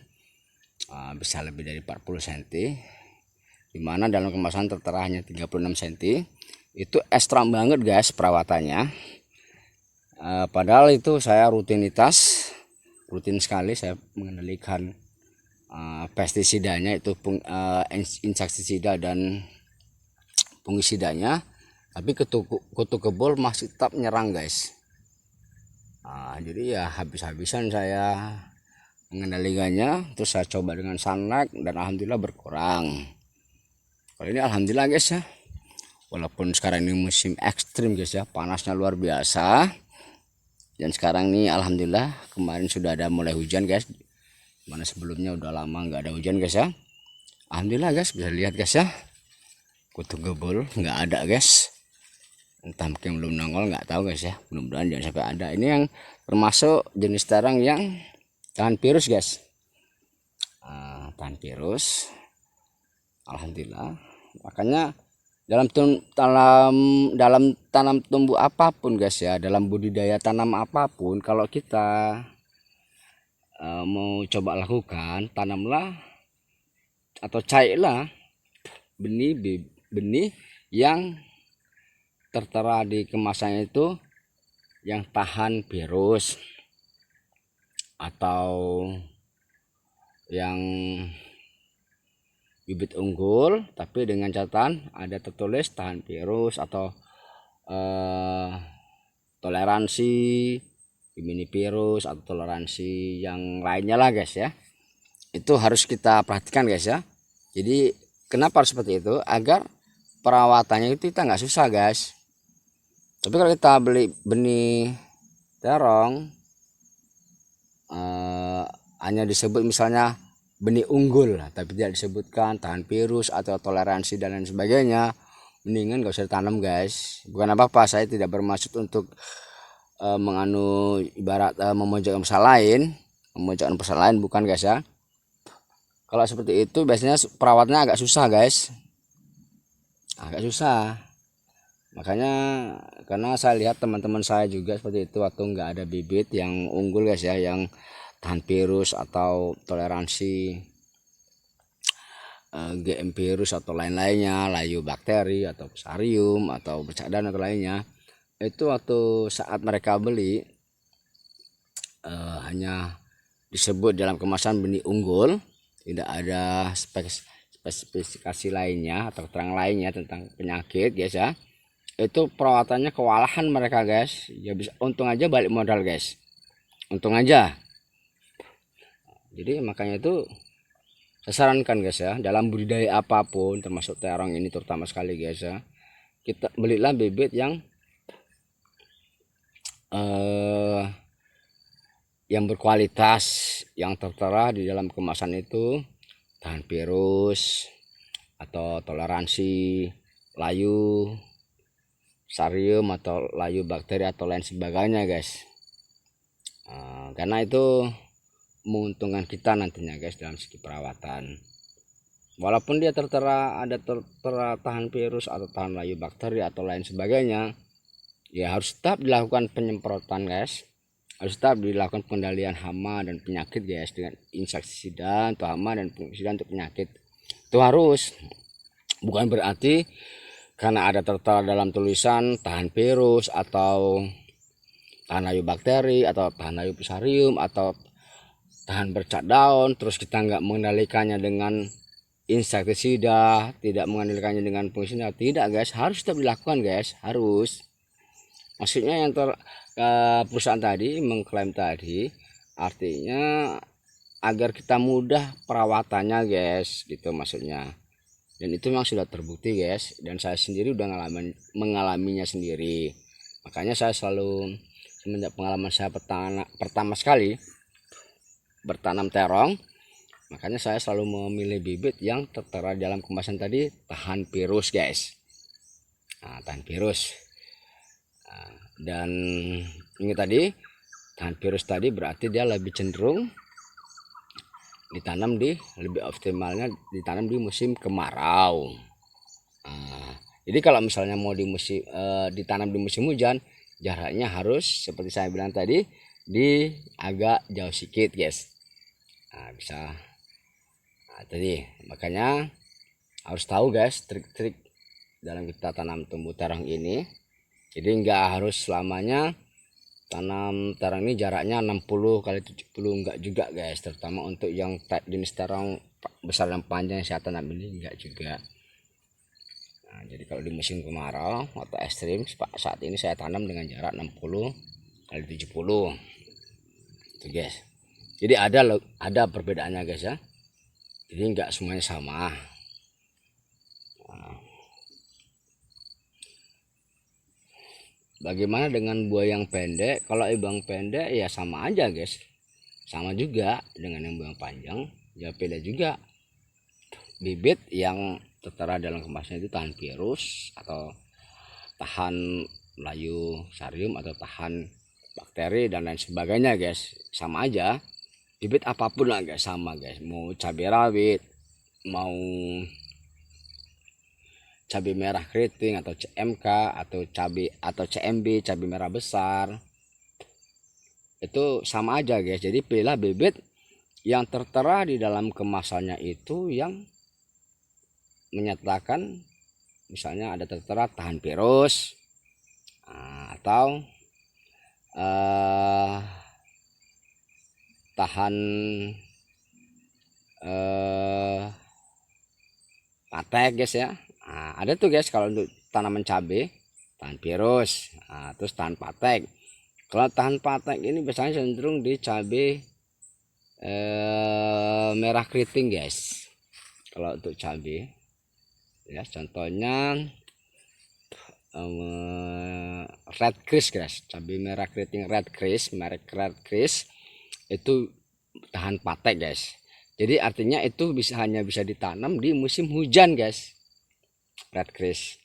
bisa lebih dari 40 cm, dimana dalam kemasan tertera hanya 36 cm. Itu ekstra banget guys perawatannya, padahal itu saya rutin sekali saya mengendalikan pestisidanya, itu insektisida dan fungisidanya, tapi kutu kebul masih tetap menyerang guys. Jadi ya habis-habisan saya mengendalikannya, terus saya coba dengan sunlight dan alhamdulillah berkurang. Kalau ini alhamdulillah guys ya, walaupun sekarang ini musim ekstrim guys ya, panasnya luar biasa, dan sekarang ini alhamdulillah kemarin sudah ada mulai hujan guys, mana sebelumnya udah lama nggak ada hujan guys ya. Alhamdulillah guys, bisa lihat guys ya, kutu kebul nggak ada guys, entah mungkin belum nongol, nggak tahu guys ya, mudah-mudahan jangan sampai ada. Ini yang termasuk jenis terong yang tahan virus guys, tahan virus alhamdulillah. Makanya dalam tanam tumbuh apapun guys ya, dalam budidaya tanam apapun, kalau kita mau coba lakukan, tanamlah atau cailah benih yang tertera di kemasannya itu yang tahan virus atau yang bibit unggul, tapi dengan catatan ada tertulis tahan virus atau toleransi mini virus atau toleransi yang lainnya lah guys ya. Itu harus kita perhatikan guys ya. Jadi kenapa harus seperti itu? Agar perawatannya itu kita nggak susah guys. Tapi kalau kita beli benih terong hanya disebut misalnya benih unggul, tapi tidak disebutkan tahan virus atau toleransi dan lain sebagainya, mendingan gak usah ditanam guys. Bukan apa-apa, saya tidak bermaksud untuk ibarat memojokkan masalah lain, bukan guys ya. Kalau seperti itu biasanya perawatnya agak susah guys, agak susah. Makanya karena saya lihat teman-teman saya juga seperti itu, waktu nggak ada bibit yang unggul guys ya, yang tahan virus atau toleransi GM virus atau lain-lainnya, layu bakteri atau fusarium atau bercadang atau lainnya, itu waktu saat mereka beli hanya disebut dalam kemasan benih unggul, tidak ada spesifikasi lainnya atau keterangan lainnya tentang penyakit guys ya. Itu perawatannya kewalahan mereka guys ya, bisa untung aja balik modal guys, untung aja. Jadi makanya itu saya sarankan guys ya, dalam budidaya apapun termasuk terong ini terutama sekali guys ya, kita belilah bibit yang berkualitas, yang tertera di dalam kemasan itu tahan virus atau toleransi layu sarium atau layu bakteri atau lain sebagainya guys. Karena itu menguntungkan kita nantinya guys dalam segi perawatan. Walaupun dia tertera tahan virus atau tahan layu bakteri atau lain sebagainya, ya harus tetap dilakukan penyemprotan guys, harus tetap dilakukan pengendalian hama dan penyakit guys dengan insektisida atau hama dan fungisida untuk penyakit. Itu harus, bukan berarti karena ada tertera dalam tulisan tahan virus atau tahan layu bakteri atau tahan layu fusarium atau tahan bercak daun, terus kita nggak mengendalikannya dengan insektisida, tidak mengendalikannya dengan fungisida, tidak guys, harus tetap dilakukan guys, harus. Maksudnya yang perusahaan tadi mengklaim tadi artinya agar kita mudah perawatannya guys, gitu maksudnya. Dan itu memang sudah terbukti guys, dan saya sendiri udah mengalaminya sendiri. Makanya saya selalu, semenjak pengalaman saya pertama sekali bertanam terong, makanya saya selalu memilih bibit yang tertera dalam kemasan tadi tahan virus guys. Tahan virus. Dan ini tadi tahan virus tadi berarti dia lebih cenderung ditanam lebih optimalnya ditanam di musim kemarau. Jadi kalau misalnya mau ditanam di musim hujan, jaraknya harus seperti saya bilang tadi di agak jauh sedikit guys. Bisa tadi, makanya harus tahu guys trik-trik dalam kita tanam tumbuh terong ini. Jadi enggak harus selamanya tanam terong ini jaraknya 60 kali 70, enggak juga guys, terutama untuk yang jenis terong besar dan panjang yang saya tanam ini enggak juga. Jadi kalau di musim kemarau atau ekstrim saat ini saya tanam dengan jarak 60 kali 70 itu guys. Jadi ada perbedaannya guys ya, jadi enggak semuanya sama. Bagaimana dengan buah yang pendek? Kalau buah pendek ya sama aja guys, sama juga dengan yang buah panjang, ya beda juga. Bibit yang tertera dalam kemasan itu tahan virus atau tahan layu sarium atau tahan bakteri dan lain sebagainya guys, sama aja. Bibit apapun lah guys sama guys, mau cabai rawit, mau cabai merah keriting atau CMK atau CMB, cabai merah besar, itu sama aja guys. Jadi pilihlah bibit yang tertera di dalam kemasannya itu yang menyatakan misalnya ada tertera tahan virus, atau tahan patek guys ya. Ada tuh guys kalau untuk tanaman cabai tahan virus, terus tahan patek. Kalau tahan patek ini biasanya cenderung di cabai merah keriting guys. Kalau untuk cabai ya, contohnya red Chris guys, cabai merah keriting red Chris, merek red Chris itu tahan patek guys. Jadi artinya itu hanya bisa ditanam di musim hujan guys, red Chris.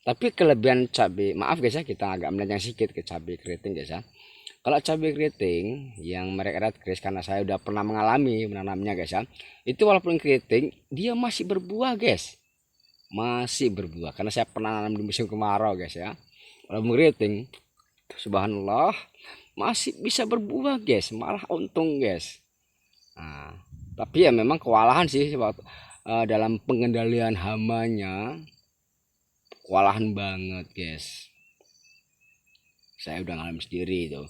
Tapi kelebihan cabai, maaf guys ya, kita agak melenceng sedikit ke cabai keriting guys ya. Kalau cabai keriting yang merek red Chris, karena saya udah pernah mengalami menanamnya guys ya, itu walaupun keriting dia masih berbuah guys, masih berbuah. Karena saya pernah nanam di musim kemarau guys ya, walaupun keriting subhanallah masih bisa berbuah guys, malah untung guys. Tapi ya memang kewalahan sih dalam pengendalian hamanya, kewalahan banget guys. Saya udah ngalamin sendiri itu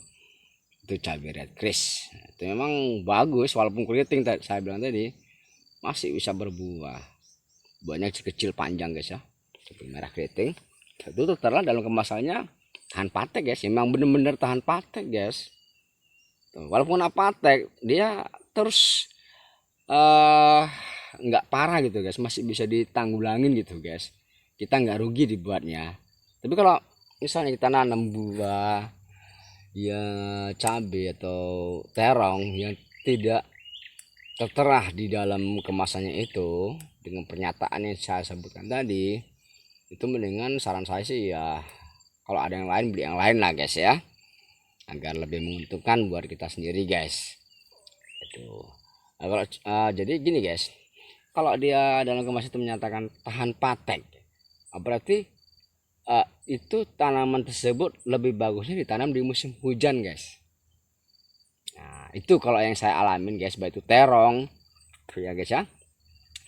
cabai red Chris. Itu memang bagus walaupun keriting, saya bilang tadi masih bisa berbuah. Buahnya kecil panjang guys ya. Cabai merah keriting itu tertera dalam kemasannya tahan patek guys. Memang bener-bener tahan patek guys. Walaupun patek dia terus nggak parah gitu guys, masih bisa ditanggulangin gitu guys, kita nggak rugi dibuatnya. Tapi kalau misalnya kita nanam buah ya cabai atau terong yang tidak tertera di dalam kemasannya itu dengan pernyataan yang saya sebutkan tadi, itu mendingan saran saya sih ya kalau ada yang lain beli yang lain lah guys ya, agar lebih menguntungkan buat kita sendiri guys. Itu kalau jadi gini guys, kalau dia dalam kemasan itu menyatakan tahan patek, berarti itu tanaman tersebut lebih bagusnya ditanam di musim hujan guys. Nah itu kalau yang saya alamin guys, baik itu terong ya guys ya,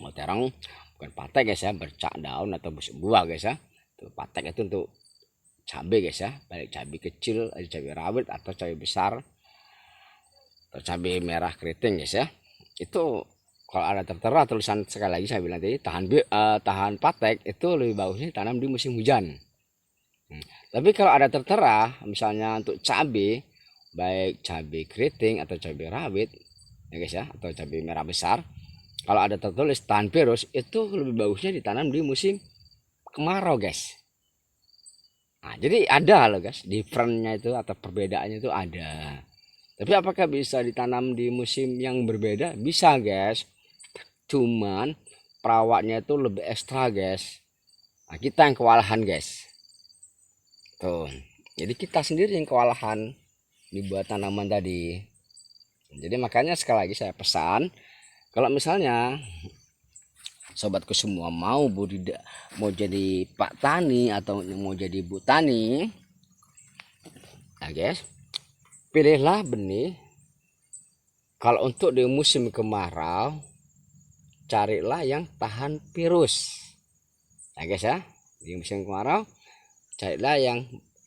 mau terong bukan patek guys ya, bercak daun atau busuk buah guys ya. Itu patek itu untuk cabai guys ya, baik cabai kecil, cabai rawit atau cabai besar atau cabai merah keriting guys ya. Itu kalau ada tertera tulisan, sekali lagi saya bilang tadi tahan patek, itu lebih bagusnya tanam di musim hujan. Tapi kalau ada tertera misalnya untuk cabai, baik cabai keriting atau cabai rawit ya guys ya, atau cabai merah besar, kalau ada tertulis tahan virus, itu lebih bagusnya ditanam di musim kemarau guys. Nah jadi ada loh guys differentnya itu atau perbedaannya itu ada. Tapi apakah bisa ditanam di musim yang berbeda? Bisa guys. Cuman perawatnya itu lebih ekstra guys. Nah, kita yang kewalahan guys. Tuh. Jadi kita sendiri yang kewalahan dibuat tanaman tadi. Jadi makanya sekali lagi saya pesan, kalau misalnya sobatku semua mau jadi Pak Tani atau mau jadi Bu Tani, nah guys, pilihlah benih. Kalau untuk di musim kemarau, carilah yang tahan virus. Nah guys ya, di musim kemarau carilah yang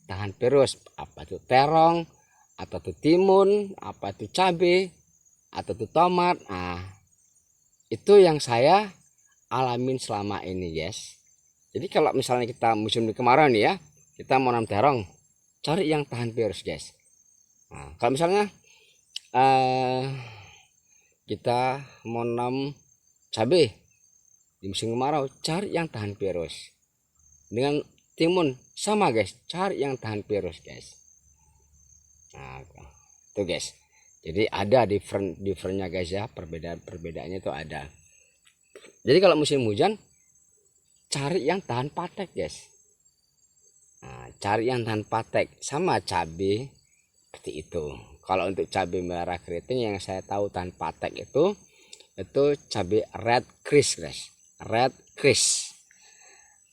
tahan virus. Apa itu terong, atau itu timun, apa itu cabai, atau itu tomat. Nah itu yang saya alamin selama ini guys. Jadi kalau misalnya kita musim kemarau nih ya, kita mau nanam terong, cari yang tahan virus guys. Nah, kalau misalnya kita mau nanam cabai di musim kemarau, cari yang tahan virus. Dengan timun sama guys, cari yang tahan virus guys. Nah itu guys, jadi ada differentnya guys ya, perbedaannya itu ada. Jadi kalau musim hujan cari yang tahan patek guys. Nah, cari yang tahan patek sama cabai seperti itu. Kalau untuk cabai merah keriting yang saya tahu tahan patek itu cabai red Chris guys, red Chris.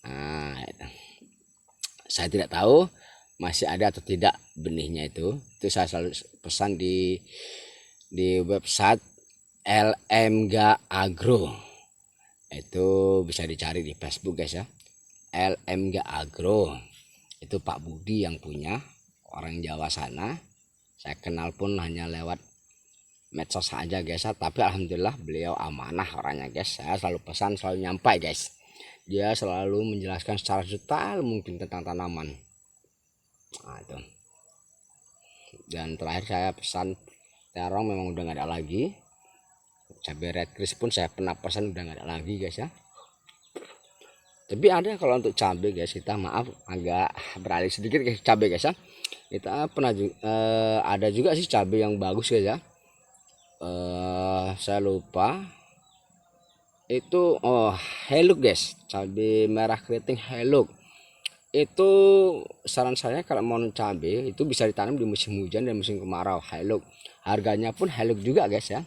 Nah, saya tidak tahu masih ada atau tidak benihnya itu saya selalu pesan di website LMG Agro. Itu bisa dicari di Facebook guys ya, LMG Agro. Itu Pak Budi yang punya, orang Jawa sana. Saya kenal pun hanya lewat medsos aja guys ya, tapi alhamdulillah beliau amanah orangnya guys. Saya selalu pesan, selalu nyampai guys. Dia selalu menjelaskan secara detail mungkin tentang tanaman. Nah, itu. Dan terakhir saya pesan terong memang udah nggak ada lagi. Cabai red Chris pun saya pernah pesan udah nggak ada lagi guys ya. Tapi ada kalau untuk cabai guys, kita maaf agak beralih sedikit guys, cabai guys ya. Kita pernah ada juga sih cabai yang bagus guys ya. Saya lupa itu, Hilux guys, cabai merah keriting Hilux. Itu saran saya kalau mau cabai itu bisa ditanam di musim hujan dan musim kemarau. Hilux harganya pun Hilux juga guys ya,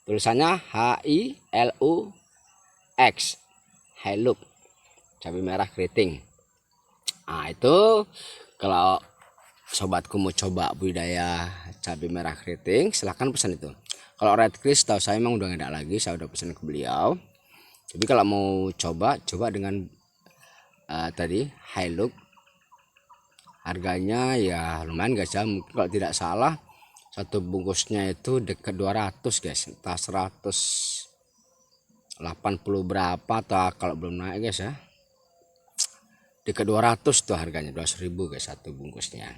tulisannya HILUX, Hilux cabai merah keriting. Nah itu kalau sobatku mau coba budidaya cabai merah keriting silahkan pesan itu. Kalau red Chris tahu saya emang udah nggak ada lagi, saya udah pesan ke beliau. Tapi kalau mau coba dengan tadi Hilux, harganya ya lumayan guys ya. Mungkin kalau tidak salah satu bungkusnya itu dekat 200 guys, entah 180 berapa atau kalau belum naik guys ya, dekat 200 tuh harganya, 200.000 guys satu bungkusnya.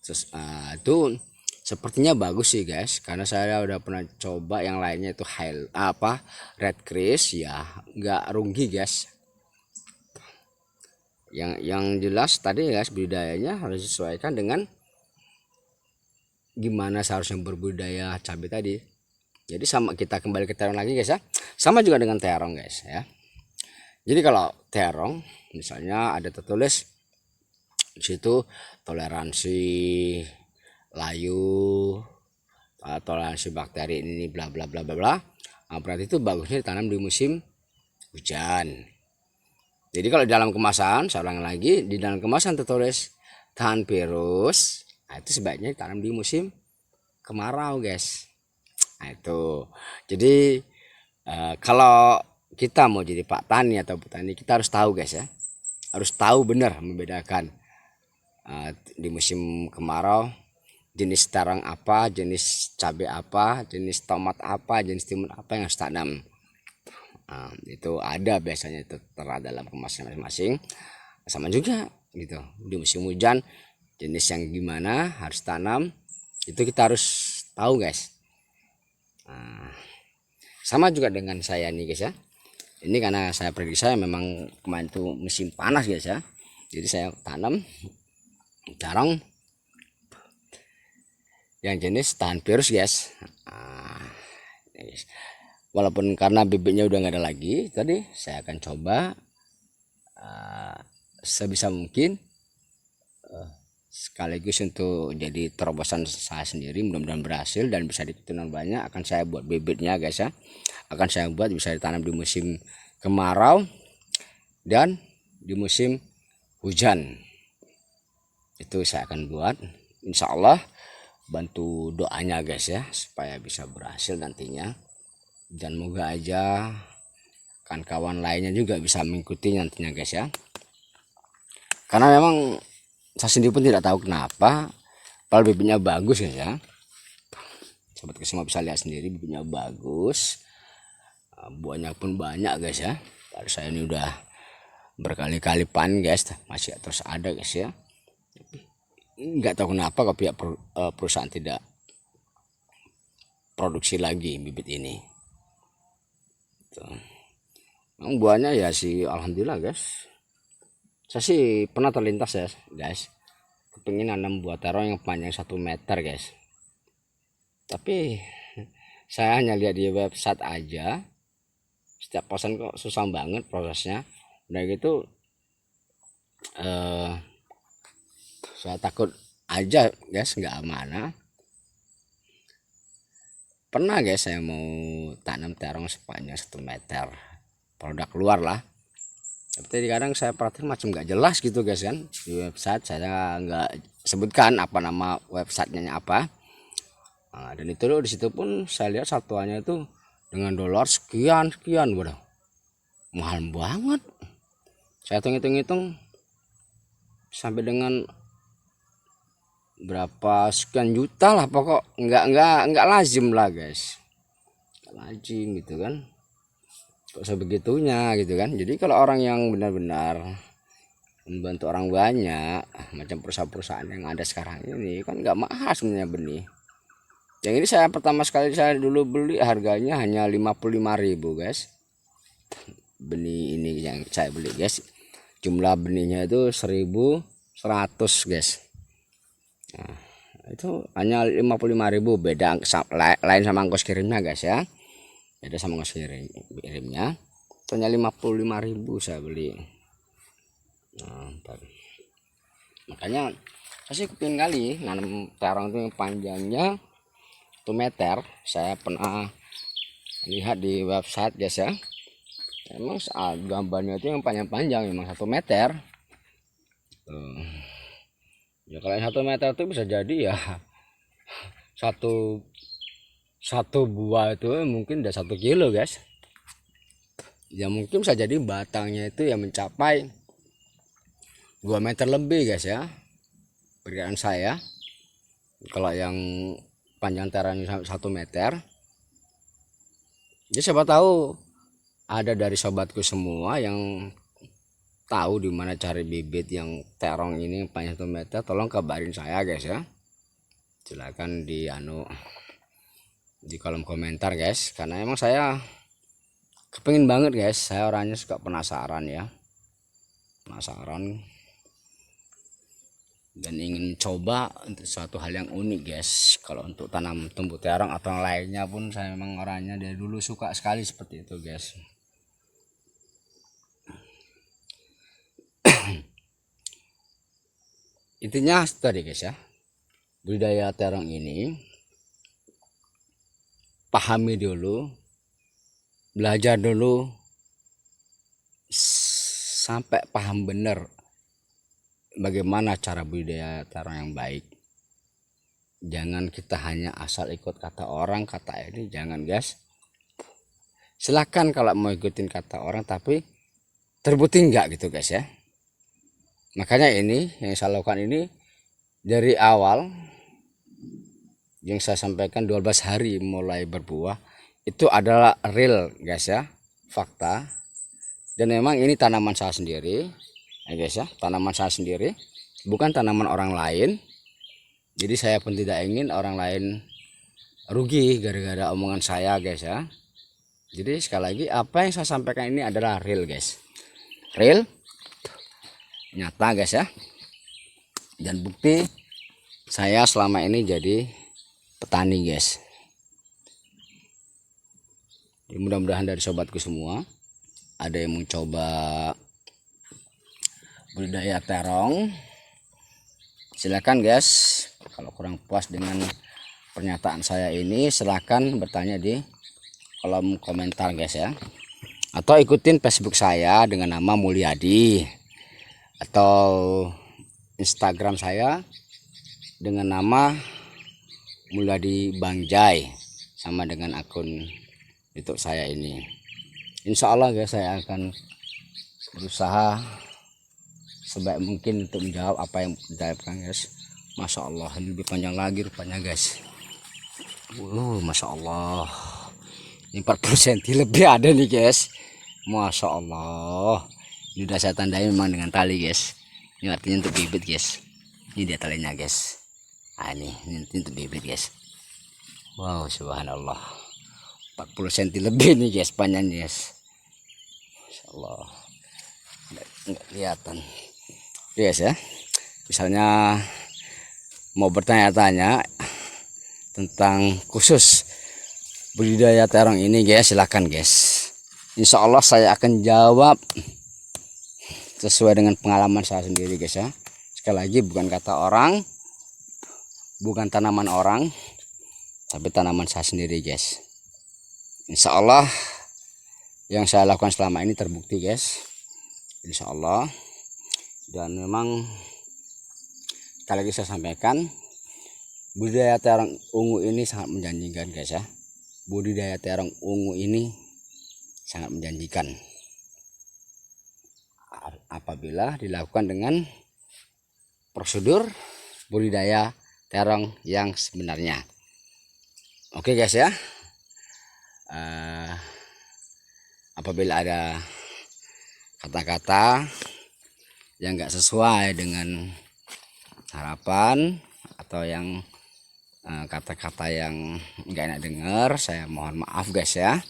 Terus itu sepertinya bagus sih guys, karena saya udah pernah coba yang lainnya itu red Chris ya, nggak rugi guys. Yang jelas tadi guys, budidayanya harus disesuaikan dengan gimana seharusnya berbudidaya cabai tadi. Jadi sama, kita kembali ke terong lagi guys ya, sama juga dengan terong guys ya. Jadi kalau terong misalnya ada tertulis di situ toleransi layu, toleransi bakteri ini bla bla bla bla bla. Nah, berarti itu bagusnya ditanam di musim hujan. Jadi kalau dalam kemasan, saya ulang lagi, di dalam kemasan tertulis tahan virus, nah itu sebaiknya ditanam di musim kemarau guys. Nah itu. Jadi kalau kita mau jadi Pak Tani atau petani, kita harus tahu guys ya, harus tahu benar membedakan di musim kemarau jenis terong apa, jenis cabai apa, jenis tomat apa, jenis timun apa yang harus tanam. Itu ada biasanya itu tertera dalam kemasan masing-masing. Sama juga gitu, di musim hujan jenis yang gimana harus tanam, itu kita harus tahu guys. Sama juga dengan saya nih guys ya, ini karena saya prediksi saya memang kemarin itu musim panas guys ya, jadi saya tanam terong yang jenis tahan virus guys. Walaupun karena bibitnya udah nggak ada lagi, tadi saya akan coba sebisa mungkin sekaligus untuk jadi terobosan saya sendiri. Mudah-mudahan berhasil dan bisa diketunan banyak. Akan saya buat bibitnya guys ya, akan saya buat bisa ditanam di musim kemarau dan di musim hujan. Itu saya akan buat, insya Allah bantu doanya guys ya, supaya bisa berhasil nantinya. Dan moga aja kawan-kawan lainnya juga bisa mengikuti nantinya guys ya, karena memang saya sendiri pun tidak tahu kenapa kalau bibitnya bagus guys ya. Sobat semua bisa lihat sendiri, bibitnya bagus, buahnya pun banyak guys ya. Baru saya ini udah berkali-kali panen guys, masih terus ada guys ya. Nggak tahu kenapa kalau pihak perusahaan tidak produksi lagi bibit ini. Memang buahnya ya sih alhamdulillah guys. Saya sih pernah terlintas ya guys, kepingin nanam buah terong yang panjang 1 meter guys, tapi saya hanya lihat di website aja, setiap pesan kok susah banget prosesnya. Udah gitu saya takut aja guys nggak amanah. Pernah guys saya mau tanam terong sepanjang 1 meter, produk luar lah, Tapi kadang saya perhatiin macam nggak jelas gitu guys kan, di website saya nggak sebutkan apa nama websitenya apa. Nah, dan itu di situ pun saya lihat satuannya itu dengan dolar sekian sekian, waduh mahal banget. Saya hitung-hitung sampai dengan berapa sekian juta lah, pokok nggak lazim lah guys, nggak lazim gitu kan, kok sebegitunya gitu kan. Jadi kalau orang yang benar-benar membantu orang banyak macam perusahaan-perusahaan yang ada sekarang ini kan nggak mahal sebenarnya benih. Yang ini saya pertama sekali saya dulu beli harganya hanya 55.000 guys, benih ini yang saya beli guys. Jumlah benihnya itu 1.100 guys. Nah, itu hanya 55.000, beda lain sama ongkos kirimnya guys ya, beda sama ongkos kirimnya. Hanya 55.000 saya beli. Nah, makanya saya sih kepingin kali nanam terong itu panjangnya 1 meter. Saya pernah lihat di website guys ya, emang saat gambarnya itu yang panjang-panjang memang 1 meter. Ya kalau 1 meter itu bisa jadi ya satu buah itu mungkin udah 1 kilo guys. Ya mungkin bisa jadi batangnya itu ya mencapai 2 meter lebih guys ya, perkiraan saya. Kalau yang panjang terongnya 1 meter, jadi siapa tahu ada dari sobatku semua yang tahu di mana cari bibit yang terong ini panjang 1 meter, tolong kabarin saya guys ya. Silakan di kolom komentar guys, karena emang saya kepengin banget guys, saya orangnya suka penasaran ya, penasaran dan ingin coba untuk suatu hal yang unik guys. Kalau untuk tanam tumbuh terong atau yang lainnya pun saya memang orangnya dari dulu suka sekali seperti itu guys. Intinya tadi guys ya, budidaya terong ini pahami dulu, belajar dulu sampai paham bener bagaimana cara budidaya terong yang baik. Jangan kita hanya asal ikut kata orang, kata ini, jangan guys. Silahkan kalau mau ikutin kata orang, tapi terbukti enggak gitu guys ya. Makanya ini yang saya lakukan ini dari awal yang saya sampaikan 12 hari mulai berbuah itu adalah real guys ya, fakta. Dan memang ini tanaman saya sendiri ya guys ya, tanaman saya sendiri, bukan tanaman orang lain. Jadi saya pun tidak ingin orang lain rugi gara-gara omongan saya guys ya. Jadi sekali lagi apa yang saya sampaikan ini adalah real guys, real, nyata guys ya. Dan bukti saya selama ini jadi petani guys. Mudah-mudahan dari sobatku semua ada yang mencoba budidaya terong, silakan guys. Kalau kurang puas dengan pernyataan saya ini, silakan bertanya di kolom komentar guys ya, atau ikutin Facebook saya dengan nama Mulyadi, atau Instagram saya dengan nama Mulyadi Bangjai, sama dengan akun YouTube saya ini. Insya Allah guys, saya akan berusaha sebaik mungkin untuk menjawab apa yang ditanyakan guys. Masya Allah, ini lebih panjang lagi rupanya guys. Masya Allah, ini 40 cm lebih ada nih guys. Masya Allah, ini udah saya tandai memang dengan tali guys. Ini artinya untuk bibit guys. Ini dia talinya guys. Nah, ini untuk bibit guys. Wow, subhanallah, 40 cm lebih nih guys panjangnya guys. Masya Allah, nggak kelihatan guys ya. Misalnya mau bertanya-tanya tentang khusus budidaya terong ini guys, silahkan guys. Insya Allah saya akan jawab sesuai dengan pengalaman saya sendiri guys ya. Sekali lagi, bukan kata orang, bukan tanaman orang, tapi tanaman saya sendiri guys. Insya Allah yang saya lakukan selama ini terbukti guys. insya Allah. Dan memang sekali lagi saya sampaikan, budidaya terong ungu ini sangat menjanjikan guys ya. Budidaya terong ungu ini sangat menjanjikan apabila dilakukan dengan prosedur budidaya terong yang sebenarnya. Oke guys ya, apabila ada kata-kata yang enggak sesuai dengan harapan atau yang kata-kata yang enggak enak dengar, saya mohon maaf guys ya.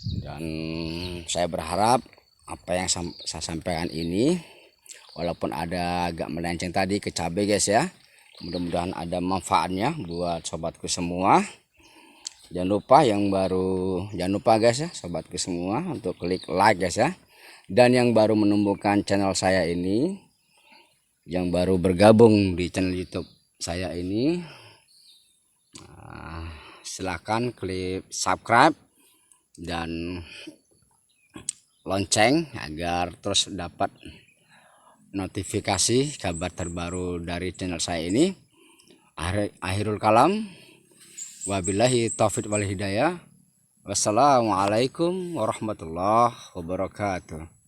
Dan saya berharap apa yang saya sampaikan ini, walaupun ada agak melenceng tadi ke cabai guys ya, mudah-mudahan ada manfaatnya buat sobatku semua. Jangan lupa guys ya sobatku semua untuk klik like guys ya. Dan yang baru menemukan channel saya ini, yang baru bergabung di channel YouTube saya ini, silahkan klik subscribe dan lonceng agar terus dapat notifikasi kabar terbaru dari channel saya ini. Akhirul kalam, wabillahi taufiq wal hidayah. Wassalamualaikum warahmatullahi wabarakatuh.